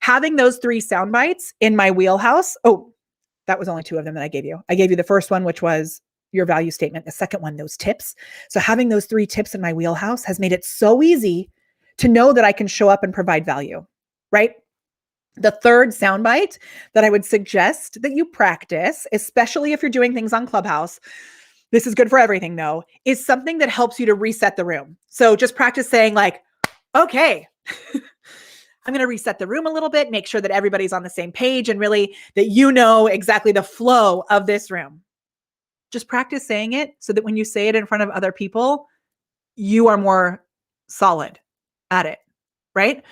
Having those 3 sound bites in my wheelhouse. Oh, that was only 2 of them that I gave you. I gave you the first one, which was your value statement. The second one, those tips. So having those 3 tips in my wheelhouse has made it so easy to know that I can show up and provide value, right? The third soundbite that I would suggest that you practice, especially if you're doing things on Clubhouse, this is good for everything though, is something that helps you to reset the room. So just practice saying like, okay, I'm going to reset the room a little bit, make sure that everybody's on the same page and really that you know exactly the flow of this room. Just practice saying it so that when you say it in front of other people, you are more solid at it, right?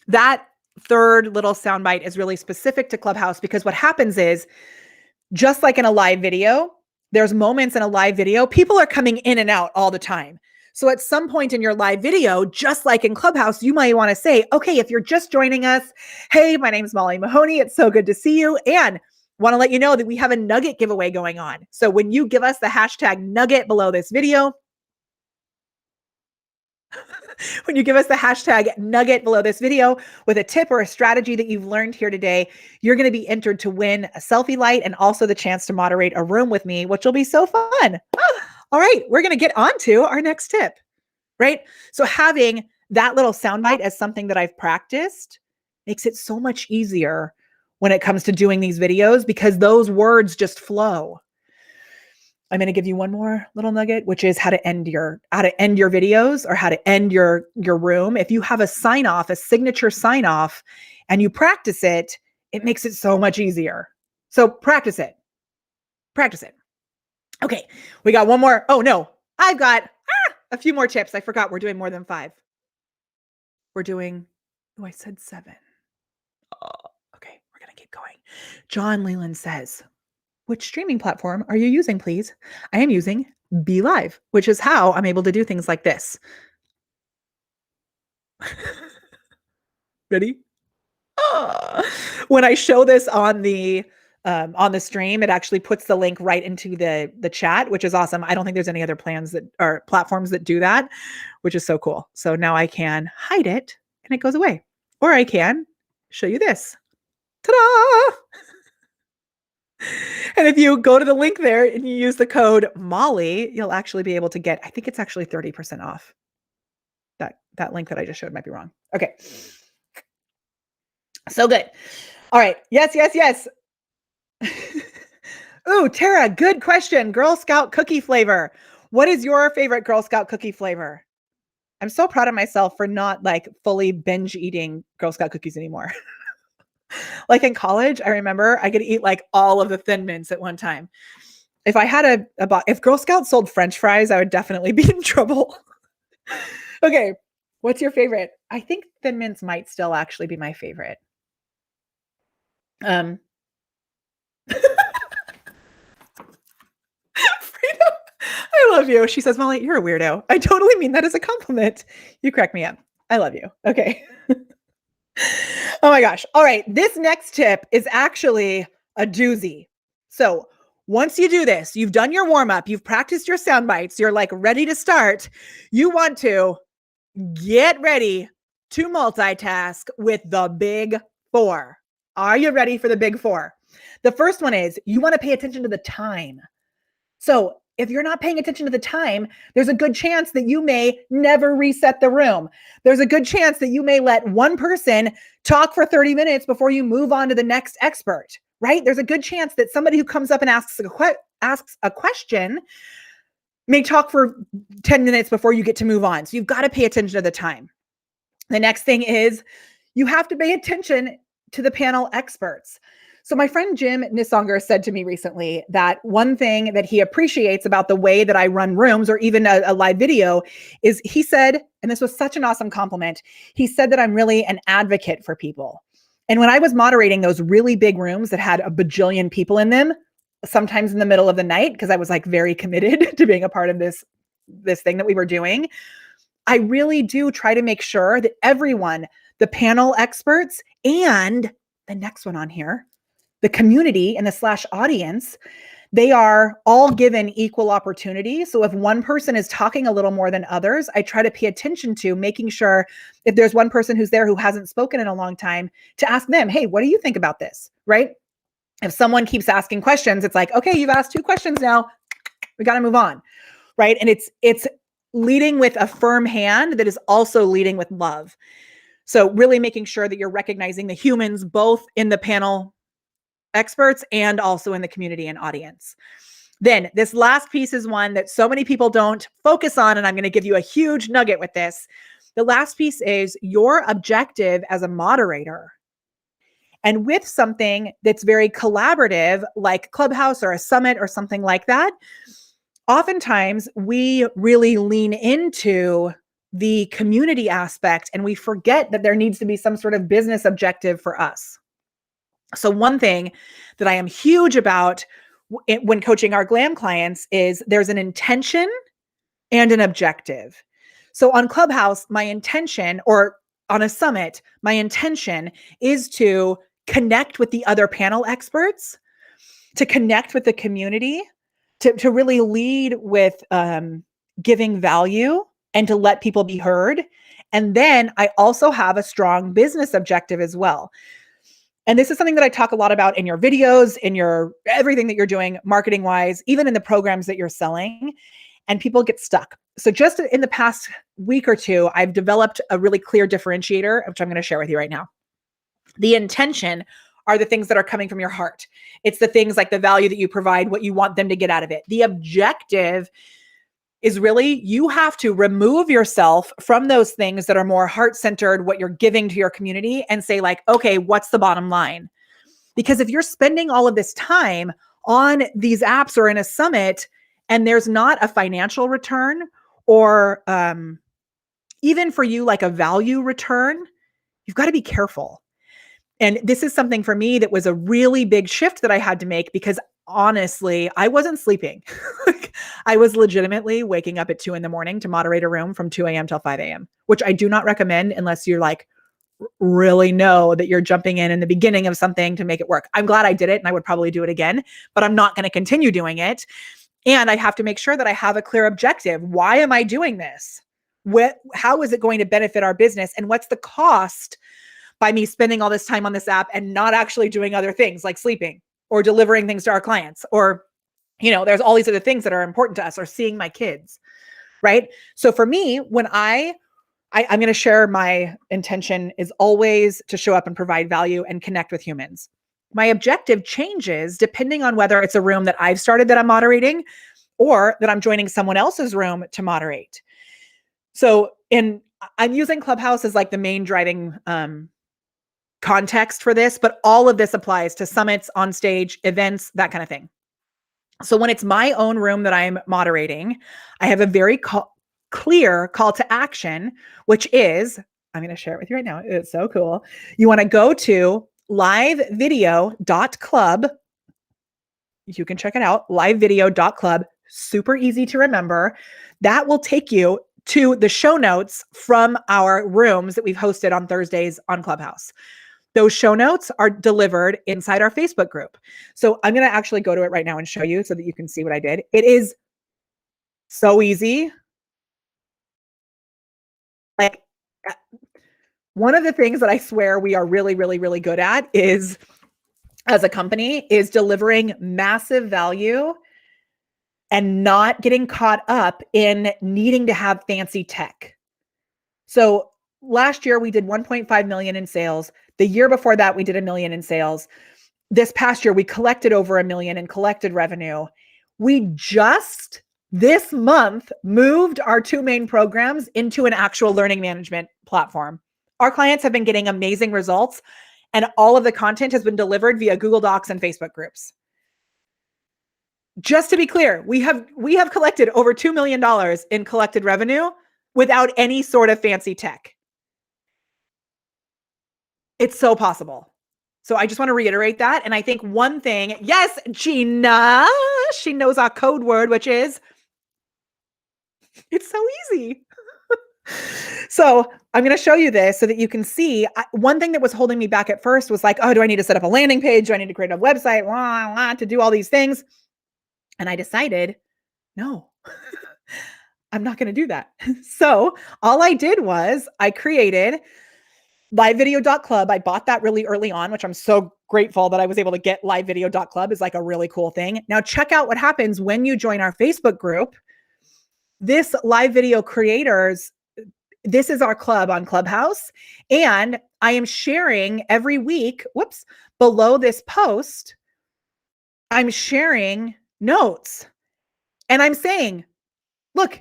That third little soundbite is really specific to Clubhouse because what happens is, just like in a live video, there's moments in a live video, people are coming in and out all the time. So at some point in your live video, just like in Clubhouse, you might want to say, okay, if you're just joining us, hey, my name's Molly Mahoney. It's so good to see you. And want to let you know that we have a nugget giveaway going on. So when you give us the hashtag nugget below this video, When you give us the hashtag nugget below this video with a tip or a strategy that you've learned here today, you're going to be entered to win a selfie light and also the chance to moderate a room with me, which will be so fun. All right, we're going to get on to our next tip, right? So having that little soundbite as something that I've practiced makes it so much easier when it comes to doing these videos because those words just flow. I'm going to give you one more little nugget, which is how to end your videos or how to end your room. If you have a sign off, a signature sign off, and you practice it, it makes it so much easier. So practice it. Practice it. Okay, we got one more. Oh no, I've got a few more tips. I forgot we're doing more than 5. We're doing, I said 7. Okay, we're going to keep going. John Leland says, which streaming platform are you using, please? I am using BeLive, which is how I'm able to do things like this. Ready? When I show this on the stream, it actually puts the link right into the chat, which is awesome. I don't think there's any other plans that are platforms that do that, which is so cool. So now I can hide it and it goes away. Or I can show you this. Ta-da! And if you go to the link there and you use the code Molly, you'll actually be able to get, I think it's actually 30% off. That link that I just showed might be wrong. Okay. So good. All right. Yes. Ooh, Tara, good question. Girl Scout cookie flavor. What is your favorite Girl Scout cookie flavor? I'm so proud of myself for not like fully binge eating Girl Scout cookies anymore. Like in college, I remember I could eat like all of the Thin Mints at one time. If I had if Girl Scouts sold French fries, I would definitely be in trouble. Okay, what's your favorite? I think Thin Mints might still actually be my favorite. Frida, I love you. She says, Molly, you're a weirdo. I totally mean that as a compliment. You crack me up. I love you. Okay. Oh my gosh. All right. This next tip is actually a doozy. So once you do this, you've done your warm up, you've practiced your sound bites, you're like ready to start. You want to get ready to multitask with the big 4. Are you ready for the big 4? The first one is you want to pay attention to the time. So if you're not paying attention to the time, there's a good chance that you may never reset the room. There's a good chance that you may let one person talk for 30 minutes before you move on to the next expert, right? There's a good chance that somebody who comes up and asks a question may talk for 10 minutes before you get to move on. So you've got to pay attention to the time. The next thing is you have to pay attention to the panel experts. So my friend Jim Nisonger said to me recently that one thing that he appreciates about the way that I run rooms or even a live video is he said, and this was such an awesome compliment, he said that I'm really an advocate for people. And when I was moderating those really big rooms that had a bajillion people in them, sometimes in the middle of the night, because I was like very committed to being a part of this thing that we were doing, I really do try to make sure that everyone, the panel experts and the next one on here, the community and the /audience, they are all given equal opportunity. So if one person is talking a little more than others, I try to pay attention to making sure if there's one person who's there who hasn't spoken in a long time, to ask them, hey, what do you think about this, right? If someone keeps asking questions, it's like, okay, you've asked 2 questions now, we got to move on, right? And it's leading with a firm hand that is also leading with love. So really making sure that you're recognizing the humans both in the panel experts and also in the community and audience. Then this last piece is one that so many people don't focus on, and I'm going to give you a huge nugget with this. The last piece is your objective as a moderator. And with something that's very collaborative, like Clubhouse or a summit or something like that, oftentimes we really lean into the community aspect and we forget that there needs to be some sort of business objective for us. So one thing that I am huge about when coaching our glam clients is there's an intention and an objective. So on Clubhouse, my intention, or on a summit, my intention is to connect with the other panel experts, to connect with the community, to really lead with giving value and to let people be heard. And then I also have a strong business objective as well. And this is something that I talk a lot about in your videos, in your everything that you're doing marketing wise, even in the programs that you're selling, and people get stuck. So just in the past week or two, I've developed a really clear differentiator, which I'm going to share with you right now. The intention are the things that are coming from your heart. It's the things like the value that you provide, what you want them to get out of it. The objective is really, you have to remove yourself from those things that are more heart-centered, what you're giving to your community, and say like, okay, what's the bottom line? Because if you're spending all of this time on these apps or in a summit and there's not a financial return or even for you, like a value return, you've got to be careful. And this is something for me that was a really big shift that I had to make because honestly, I wasn't sleeping. I was legitimately waking up at 2 a.m. to moderate a room from 2 a.m. till 5 a.m., which I do not recommend unless you're like, really know that you're jumping in the beginning of something to make it work. I'm glad I did it and I would probably do it again, but I'm not going to continue doing it. And I have to make sure that I have a clear objective. Why am I doing this? How is it going to benefit our business? And what's the cost by me spending all this time on this app and not actually doing other things like sleeping or delivering things to our clients? Or, there's all these other things that are important to us, or seeing my kids, right? So for me, when I'm going to share, my intention is always to show up and provide value and connect with humans. My objective changes depending on whether it's a room that I've started that I'm moderating or that I'm joining someone else's room to moderate. So I'm using Clubhouse as like the main driving context for this, but all of this applies to summits, on stage, events, that kind of thing. So when it's my own room that I'm moderating, I have a very clear call to action, which is, I'm going to share it with you right now. It's so cool. You want to go to livevideo.club. You can check it out, livevideo.club. Super easy to remember. That will take you to the show notes from our rooms that we've hosted on Thursdays on Clubhouse. Those show notes are delivered inside our Facebook group. So I'm going to actually go to it right now and show you so that you can see what I did. It is so easy. Like, one of the things that I swear we are really, really, really good at is, as a company, is delivering massive value and not getting caught up in needing to have fancy tech. So last year we did 1.5 million in sales. The year before that, we did 1 million in sales. This past year, we collected over 1 million in collected revenue. We just this month moved our 2 main programs into an actual learning management platform. Our clients have been getting amazing results, and all of the content has been delivered via Google Docs and Facebook groups. Just to be clear, we have collected over $2 million in collected revenue without any sort of fancy tech. It's so possible. So I just want to reiterate that. And I think one thing, yes, Gina, she knows our code word, which is, it's so easy. So I'm going to show you this so that you can see. One thing that was holding me back at first was like, oh, do I need to set up a landing page? Do I need to create a website? To do all these things? And I decided, no, I'm not going to do that. So all I did was I created livevideo.club. I bought that really early on, which I'm so grateful that I was able to get. Livevideo.club is like a really cool thing. Now check out what happens when you join our Facebook group. This live video creators, this is our club on Clubhouse. And I am sharing every week, below this post, I'm sharing notes. And I'm saying, look,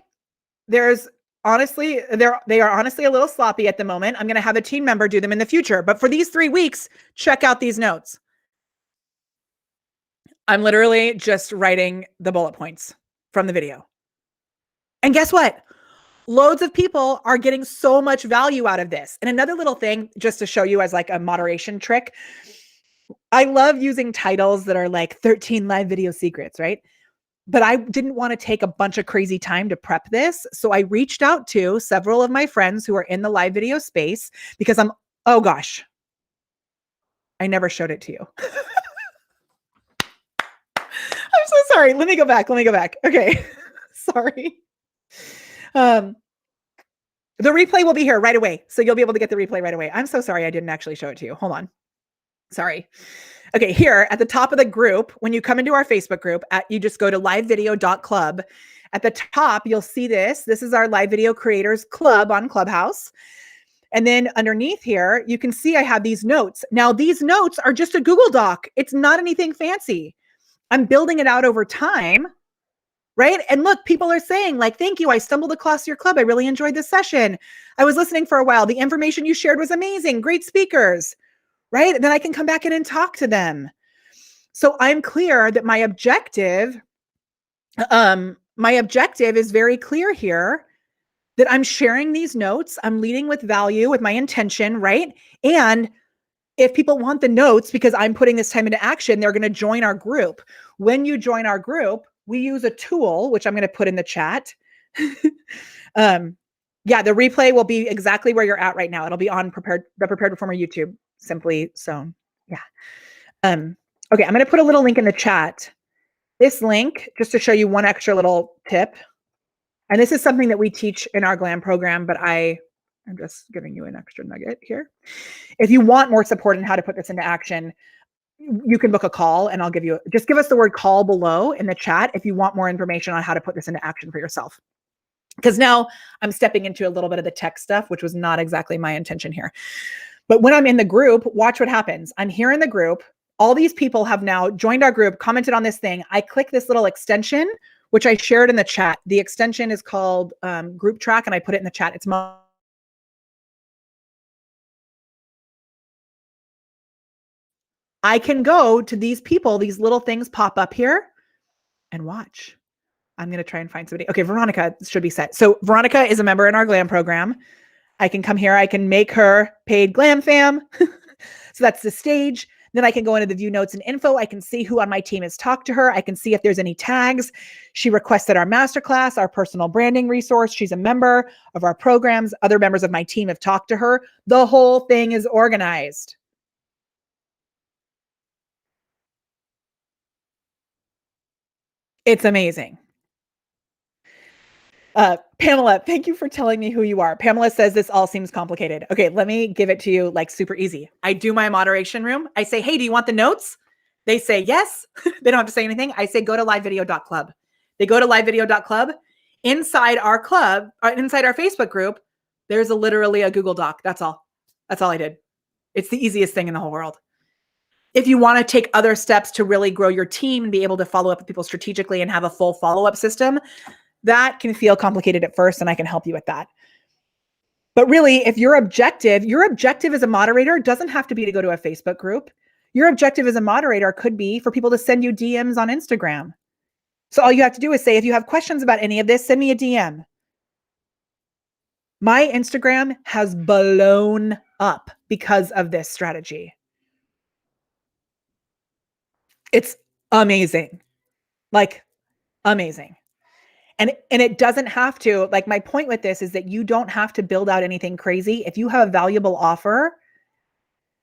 they are honestly a little sloppy at the moment. I'm going to have a team member do them in the future. But for these 3 weeks, check out these notes. I'm literally just writing the bullet points from the video. And guess what? Loads of people are getting so much value out of this. And another little thing, just to show you as like a moderation trick, I love using titles that are like 13 live video secrets, right? But I didn't want to take a bunch of crazy time to prep this. So I reached out to several of my friends who are in the live video space because oh gosh, I never showed it to you. I'm so sorry. Let me go back. Okay. Sorry. The replay will be here right away. So you'll be able to get the replay right away. I'm so sorry I didn't actually show it to you. Hold on. Sorry. Okay, here at the top of the group, when you come into our Facebook group, you just go to livevideo.club. At the top, you'll see this. This is our Live Video Creators Club on Clubhouse. And then underneath here, you can see I have these notes. Now, these notes are just a Google Doc. It's not anything fancy. I'm building it out over time, right? And look, people are saying like, thank you. I stumbled across your club. I really enjoyed this session. I was listening for a while. The information you shared was amazing. Great speakers, right? And then I can come back in and talk to them. So I'm clear that my objective is very clear here, that I'm sharing these notes. I'm leading with value, with my intention, right? And if people want the notes because I'm putting this time into action, they're going to join our group. When you join our group, we use a tool, which I'm going to put in the chat. Yeah, the replay will be exactly where you're at right now. It'll be on the Prepared Performer YouTube, simply so. Yeah. Okay, I'm going to put a little link in the chat. This link, just to show you one extra little tip. And this is something that we teach in our GLAM program, but I'm just giving you an extra nugget here. If you want more support on how to put this into action, you can book a call and I'll just give us the word call below in the chat if you want more information on how to put this into action for yourself. Because now I'm stepping into a little bit of the tech stuff, which was not exactly my intention here. But when I'm in the group, watch what happens. I'm here in the group. All these people have now joined our group, commented on this thing. I click this little extension, which I shared in the chat. The extension is called Group Track, and I put it in the chat. It's I can go to these people, these little things pop up here and watch. I'm going to try and find somebody. Okay, Veronica should be set. So Veronica is a member in our GLAM program. I can come here. I can make her paid GLAM fam. So that's the stage. Then I can go into the view notes and info. I can see who on my team has talked to her. I can see if there's any tags. She requested our masterclass, our personal branding resource. She's a member of our programs. Other members of my team have talked to her. The whole thing is organized. It's amazing. Pamela, thank you for telling me who you are. Pamela says this all seems complicated. Okay, let me give it to you like super easy. I do my moderation room. I say, hey, do you want the notes? They say yes. They don't have to say anything. I say, go to livevideo.club. They go to livevideo.club. Inside our club, inside our Facebook group, there's literally a Google Doc. That's all. That's all I did. It's the easiest thing in the whole world. If you want to take other steps to really grow your team and be able to follow up with people strategically and have a full follow-up system, that can feel complicated at first, and I can help you with that. But really, if your objective as a moderator doesn't have to be to go to a Facebook group. Your objective as a moderator could be for people to send you DMs on Instagram. So all you have to do is say, if you have questions about any of this, send me a DM. My Instagram has blown up because of this strategy. It's amazing. Like, amazing. And it doesn't have to, like, my point with this is that you don't have to build out anything crazy. If you have a valuable offer,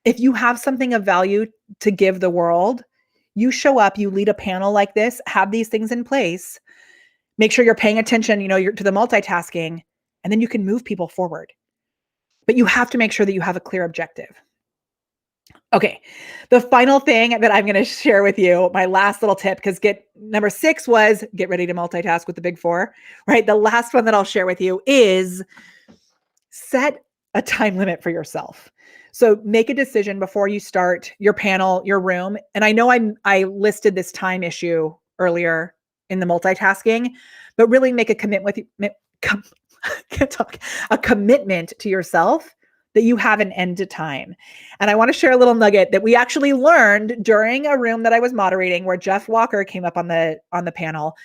if you have something of value to give the world, you show up, you lead a panel like this, have these things in place, make sure you're paying attention, you're to the multitasking, and then you can move people forward. But you have to make sure that you have a clear objective. Okay, the final thing that I'm going to share with you, my last little tip, because number 6 was get ready to multitask with the big 4, right? The last one that I'll share with you is set a time limit for yourself. So make a decision before you start your panel, your room. And I know I listed this time issue earlier in the multitasking, but really make a commitment a commitment to yourself that you have an end to time. And I want to share a little nugget that we actually learned during a room that I was moderating where Jeff Walker came up on the panel.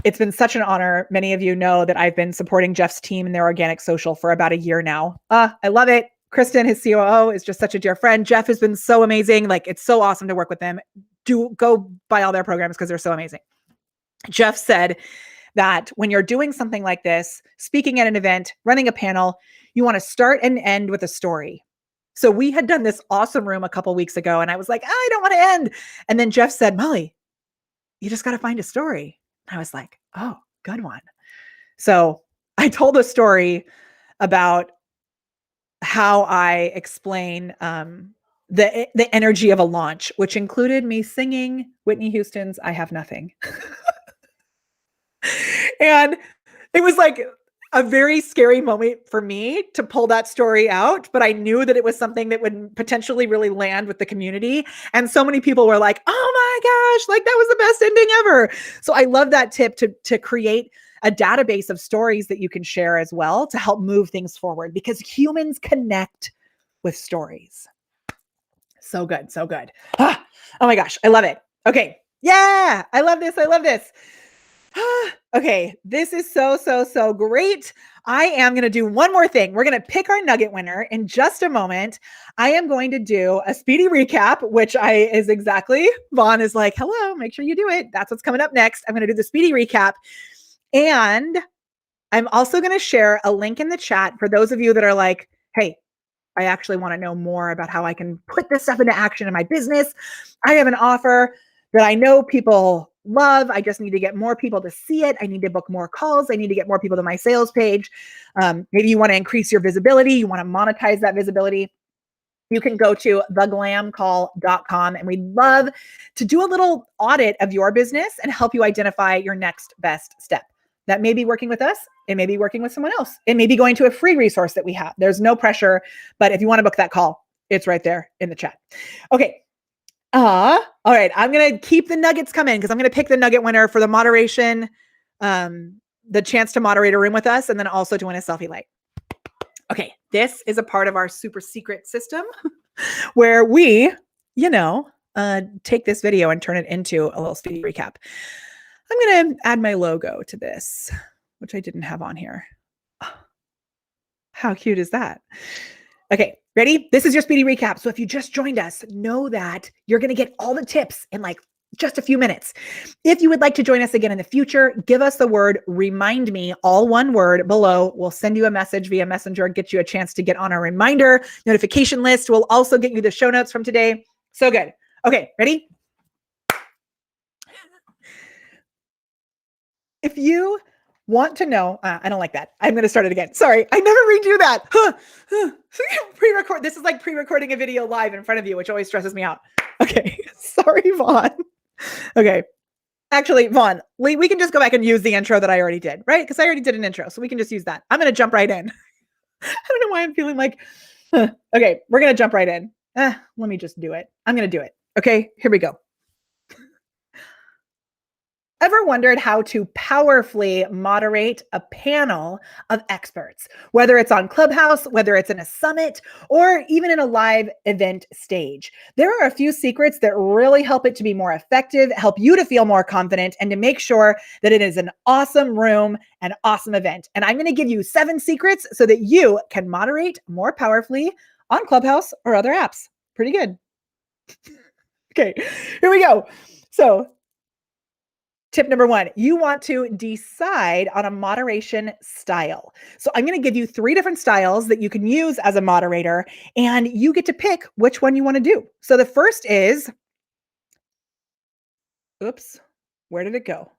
It's been such an honor. Many of you know that I've been supporting Jeff's team in their organic social for about a year now. I love it. Kristen, his COO, is just such a dear friend. Jeff has been so amazing. Like, it's so awesome to work with them. Do go buy all their programs because they're so amazing. Jeff said that when you're doing something like this, speaking at an event, running a panel, you want to start and end with a story. So we had done this awesome room a couple weeks ago, and I was like, I don't want to end. And then Jeff said, Molly, you just got to find a story. I was like, oh, good one. So I told a story about how I explain the energy of a launch, which included me singing Whitney Houston's "I Have Nothing." And it was like a very scary moment for me to pull that story out, but I knew that it was something that would potentially really land with the community. And so many people were like, "Oh my gosh, like that was the best ending ever." So I love that tip to create a database of stories that you can share as well to help move things forward, because humans connect with stories. So good, so good. Oh my gosh, I love it. Okay. Yeah, I love this. I love this. Okay, this is so great. I am going to do one more thing. We're going to pick our nugget winner in just a moment. I am going to do a speedy recap, which is exactly, Vaughn is like, hello, make sure you do it. That's what's coming up next. I'm going to do the speedy recap. And I'm also going to share a link in the chat for those of you that are like, hey, I actually want to know more about how I can put this stuff into action in my business. I have an offer that I know people love. I just need to get more people to see it. I need to book more calls. I need to get more people to my sales page. Maybe you want to increase your visibility. You want to monetize that visibility. You can go to theglamcall.com, and we'd love to do a little audit of your business and help you identify your next best step. That may be working with us. It may be working with someone else. It may be going to a free resource that we have. There's no pressure, but if you want to book that call, it's right there in the chat. Okay. All right. I'm going to keep the nuggets coming because I'm going to pick the nugget winner for the moderation, the chance to moderate a room with us, and then also to win a selfie light. Okay. This is a part of our super secret system where we, take this video and turn it into a little speedy recap. I'm going to add my logo to this, which I didn't have on here. How cute is that? Okay, ready? This is your speedy recap. So if you just joined us, know that you're going to get all the tips in like just a few minutes. If you would like to join us again in the future, give us the word "remind me," all one word, below. We'll send you a message via Messenger, get you a chance to get on our reminder notification list. We'll also get you the show notes from today. So good. Okay, ready? If you want to know, I don't like that. I'm going to start it again. Sorry, I never redo that. Pre-record. This is like pre-recording a video live in front of you, which always stresses me out. Okay, sorry, Vaughn. Okay, actually, Vaughn, we can just go back and use the intro that I already did, right? Because I already did an intro, so we can just use that. I'm going to jump right in. I don't know why I'm feeling like, okay, we're going to jump right in. Let me just do it. I'm going to do it. Okay, here we go. Ever wondered how to powerfully moderate a panel of experts, whether it's on Clubhouse, whether it's in a summit, or even in a live event stage? There are a few secrets that really help it to be more effective, help you to feel more confident, and to make sure that it is an awesome room, an awesome event. And I'm going to give you 7 secrets so that you can moderate more powerfully on Clubhouse or other apps. Pretty good. Okay, here we go. So, tip number 1, you want to decide on a moderation style. So I'm going to give you 3 different styles that you can use as a moderator, and you get to pick which one you want to do. So the first is, oops, where did it go?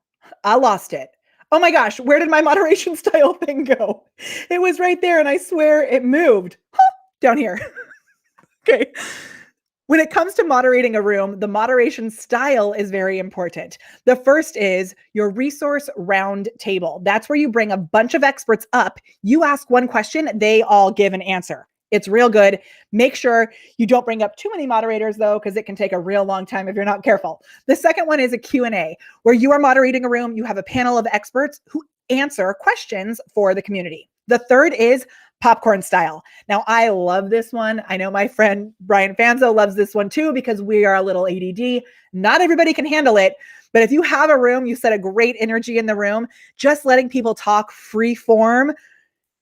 I lost it. Oh my gosh, where did my moderation style thing go? It was right there, and I swear it moved. Down here. Okay. When it comes to moderating a room, the moderation style is very important. The first is your resource round table. That's where you bring a bunch of experts up. You ask one question, they all give an answer. It's real good. Make sure you don't bring up too many moderators though, because it can take a real long time if you're not careful. The second one is a Q&A, where you are moderating a room. You have a panel of experts who answer questions for the community. The third is popcorn style. Now, I love this one. I know my friend Brian Fanzo loves this one too, because we are a little ADD. Not everybody can handle it, but if you have a room, you set a great energy in the room, just letting people talk free form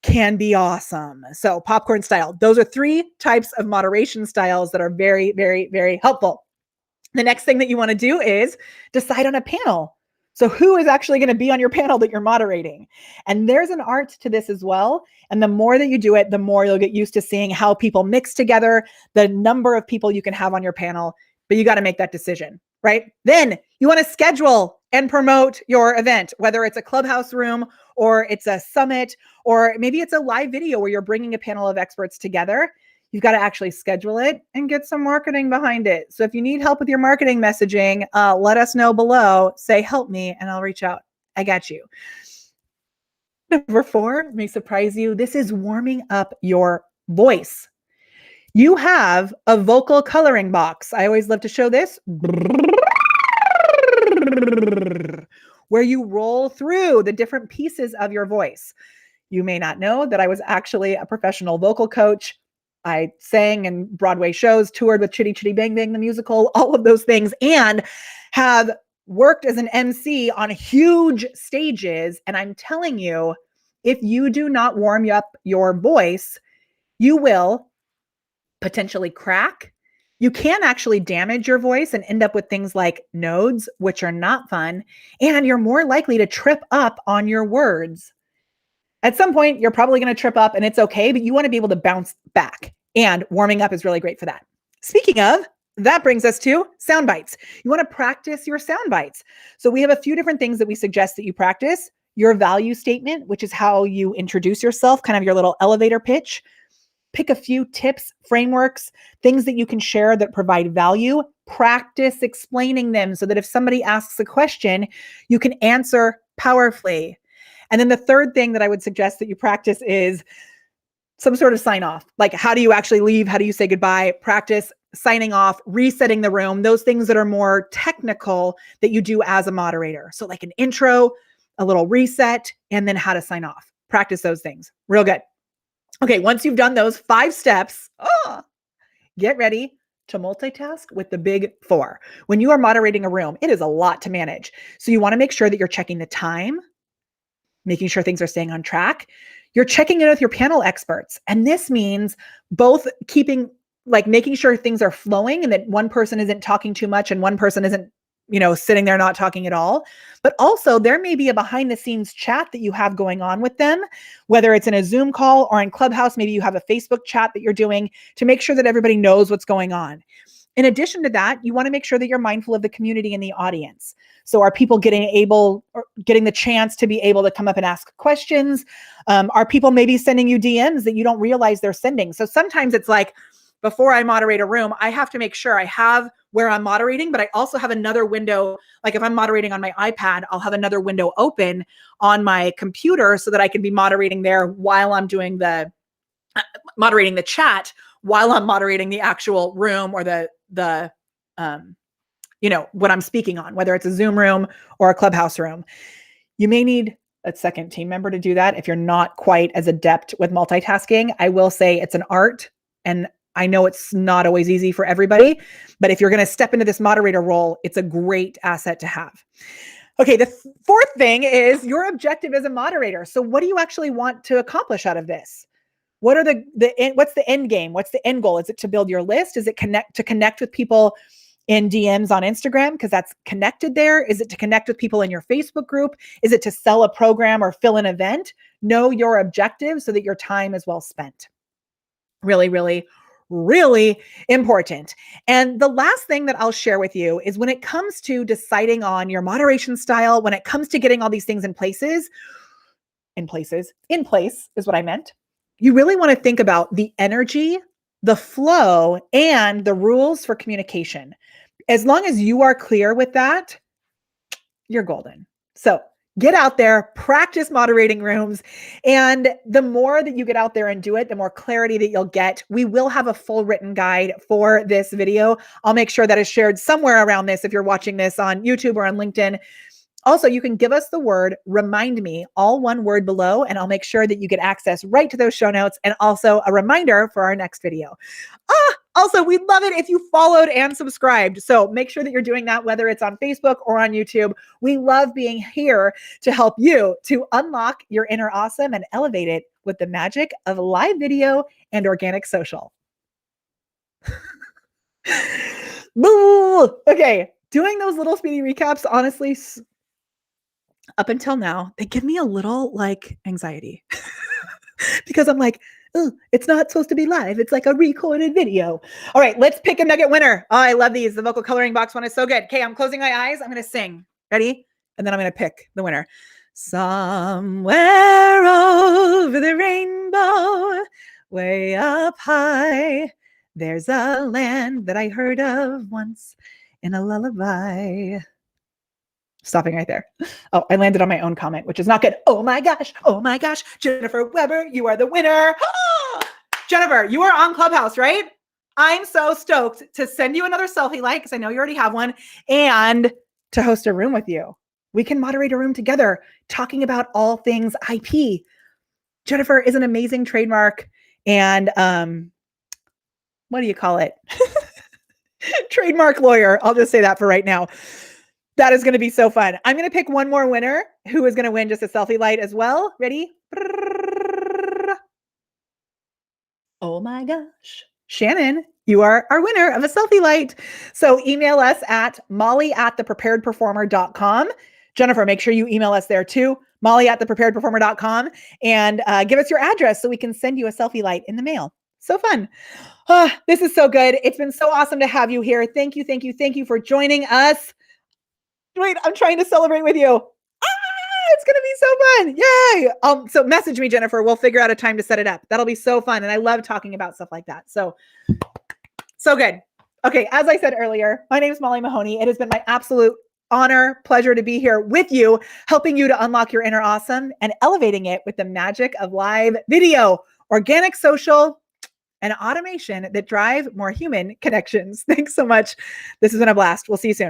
can be awesome. So popcorn style, those are 3 types of moderation styles that are very, very, very helpful. The next thing that you want to do is decide on a panel. So who is actually going to be on your panel that you're moderating? And there's an art to this as well. And the more that you do it, the more you'll get used to seeing how people mix together, the number of people you can have on your panel, but you got to make that decision, right? Then you want to schedule and promote your event, whether it's a clubhouse room or it's a summit, or maybe it's a live video where you're bringing a panel of experts together. You've got to actually schedule it and get some marketing behind it. So if you need help with your marketing messaging, let us know below. Say, help me, and I'll reach out. I got you. Number 4 may surprise you. This is warming up your voice. You have a vocal coloring box. I always love to show this, where you roll through the different pieces of your voice. You may not know that I was actually a professional vocal coach. I sang in Broadway shows, toured with Chitty Chitty Bang Bang the musical, all of those things, and have worked as an MC on huge stages. And I'm telling you, if you do not warm up your voice, you will potentially crack. You can actually damage your voice and end up with things like nodes, which are not fun. And you're more likely to trip up on your words. At some point, you're probably going to trip up and it's okay, but you want to be able to bounce back. And warming up is really great for that. Speaking of, that brings us to sound bites. You want to practice your sound bites. So we have a few different things that we suggest that you practice. Your value statement, which is how you introduce yourself, kind of your little elevator pitch. Pick a few tips, frameworks, things that you can share that provide value. Practice explaining them so that if somebody asks a question, you can answer powerfully. And then the third thing that I would suggest that you practice is some sort of sign off. Like, how do you actually leave? How do you say goodbye? Practice signing off, resetting the room, those things that are more technical that you do as a moderator. So like an intro, a little reset, and then how to sign off. Practice those things. Real good. Okay, once you've done those 5 steps, get ready to multitask with the big 4. When you are moderating a room, it is a lot to manage. So you want to make sure that you're checking the time, making sure things are staying on track. You're checking in with your panel experts. And this means both making sure things are flowing and that one person isn't talking too much and one person isn't, sitting there not talking at all. But also there may be a behind the scenes chat that you have going on with them, whether it's in a Zoom call or in Clubhouse. Maybe you have a Facebook chat that you're doing to make sure that everybody knows what's going on. In addition to that, you want to make sure that you're mindful of the community and the audience. So are people getting the chance to be able to come up and ask questions? Are people maybe sending you DMs that you don't realize they're sending? So sometimes it's like, before I moderate a room, I have to make sure I have where I'm moderating, but I also have another window. Like if I'm moderating on my iPad, I'll have another window open on my computer so that I can be moderating there while I'm doing moderating the chat, while I'm moderating the actual room or what I'm speaking on, whether it's a Zoom room or a Clubhouse room. You may need a second team member to do that if you're not quite as adept with multitasking. I will say it's an art, and I know it's not always easy for everybody, but if you're going to step into this moderator role, it's a great asset to have. Okay, the 4th thing is your objective as a moderator. So what do you actually want to accomplish out of this? What are what's the end game? What's the end goal? Is it to build your list? Is it to connect with people in DMs on Instagram because that's connected there? Is it to connect with people in your Facebook group? Is it to sell a program or fill an event? Know your objective so that your time is well spent. Really, really, really important. And the last thing that I'll share with you is when it comes to deciding on your moderation style, when it comes to getting all these things in place is what I meant. You really want to think about the energy, the flow, and the rules for communication. As long as you are clear with that, you're golden. So get out there, practice moderating rooms. And the more that you get out there and do it, the more clarity that you'll get. We will have a full written guide for this video. I'll make sure that is shared somewhere around this if you're watching this on YouTube or on LinkedIn. Also, you can give us the word remind me, all one word below, and I'll make sure that you get access right to those show notes and also a reminder for our next video. Also, we'd love it if you followed and subscribed. So make sure that you're doing that, whether it's on Facebook or on YouTube. We love being here to help you to unlock your inner awesome and elevate it with the magic of live video and organic social. Boo! Okay, doing those little speedy recaps, honestly, up until now, they give me a little anxiety because I'm like, oh, it's not supposed to be live. It's like a recorded video. All right, let's pick a nugget winner. Oh, I love these. The vocal coloring box one is so good. Okay, I'm closing my eyes. I'm going to sing. Ready? And then I'm going to pick the winner. Somewhere over the rainbow, way up high, there's a land that I heard of once in a lullaby. Stopping right there. Oh, I landed on my own comment, which is not good. Oh my gosh. Jennifer Weber, you are the winner. Jennifer, you are on Clubhouse, right? I'm so stoked to send you another selfie light because I know you already have one, and to host a room with you. We can moderate a room together talking about all things IP. Jennifer is an amazing trademark and what do you call it? Trademark lawyer. I'll just say that for right now. That is going to be so fun. I'm going to pick one more winner who is going to win just a selfie light as well. Ready? Oh my gosh. Shannon, you are our winner of a selfie light. So email us at molly@thepreparedperformer.com. Jennifer, make sure you email us there too. molly@thepreparedperformer.com and give us your address so we can send you a selfie light in the mail. So fun. This is so good. It's been so awesome to have you here. Thank you for joining us. Wait, I'm trying to celebrate with you. It's going to be so fun. Yay. So message me, Jennifer. We'll figure out a time to set it up. That'll be so fun. And I love talking about stuff like that. So good. Okay. As I said earlier, my name is Molly Mahoney. It has been my absolute honor, pleasure to be here with you, helping you to unlock your inner awesome and elevating it with the magic of live video, organic, social, and automation that drive more human connections. Thanks so much. This has been a blast. We'll see you soon.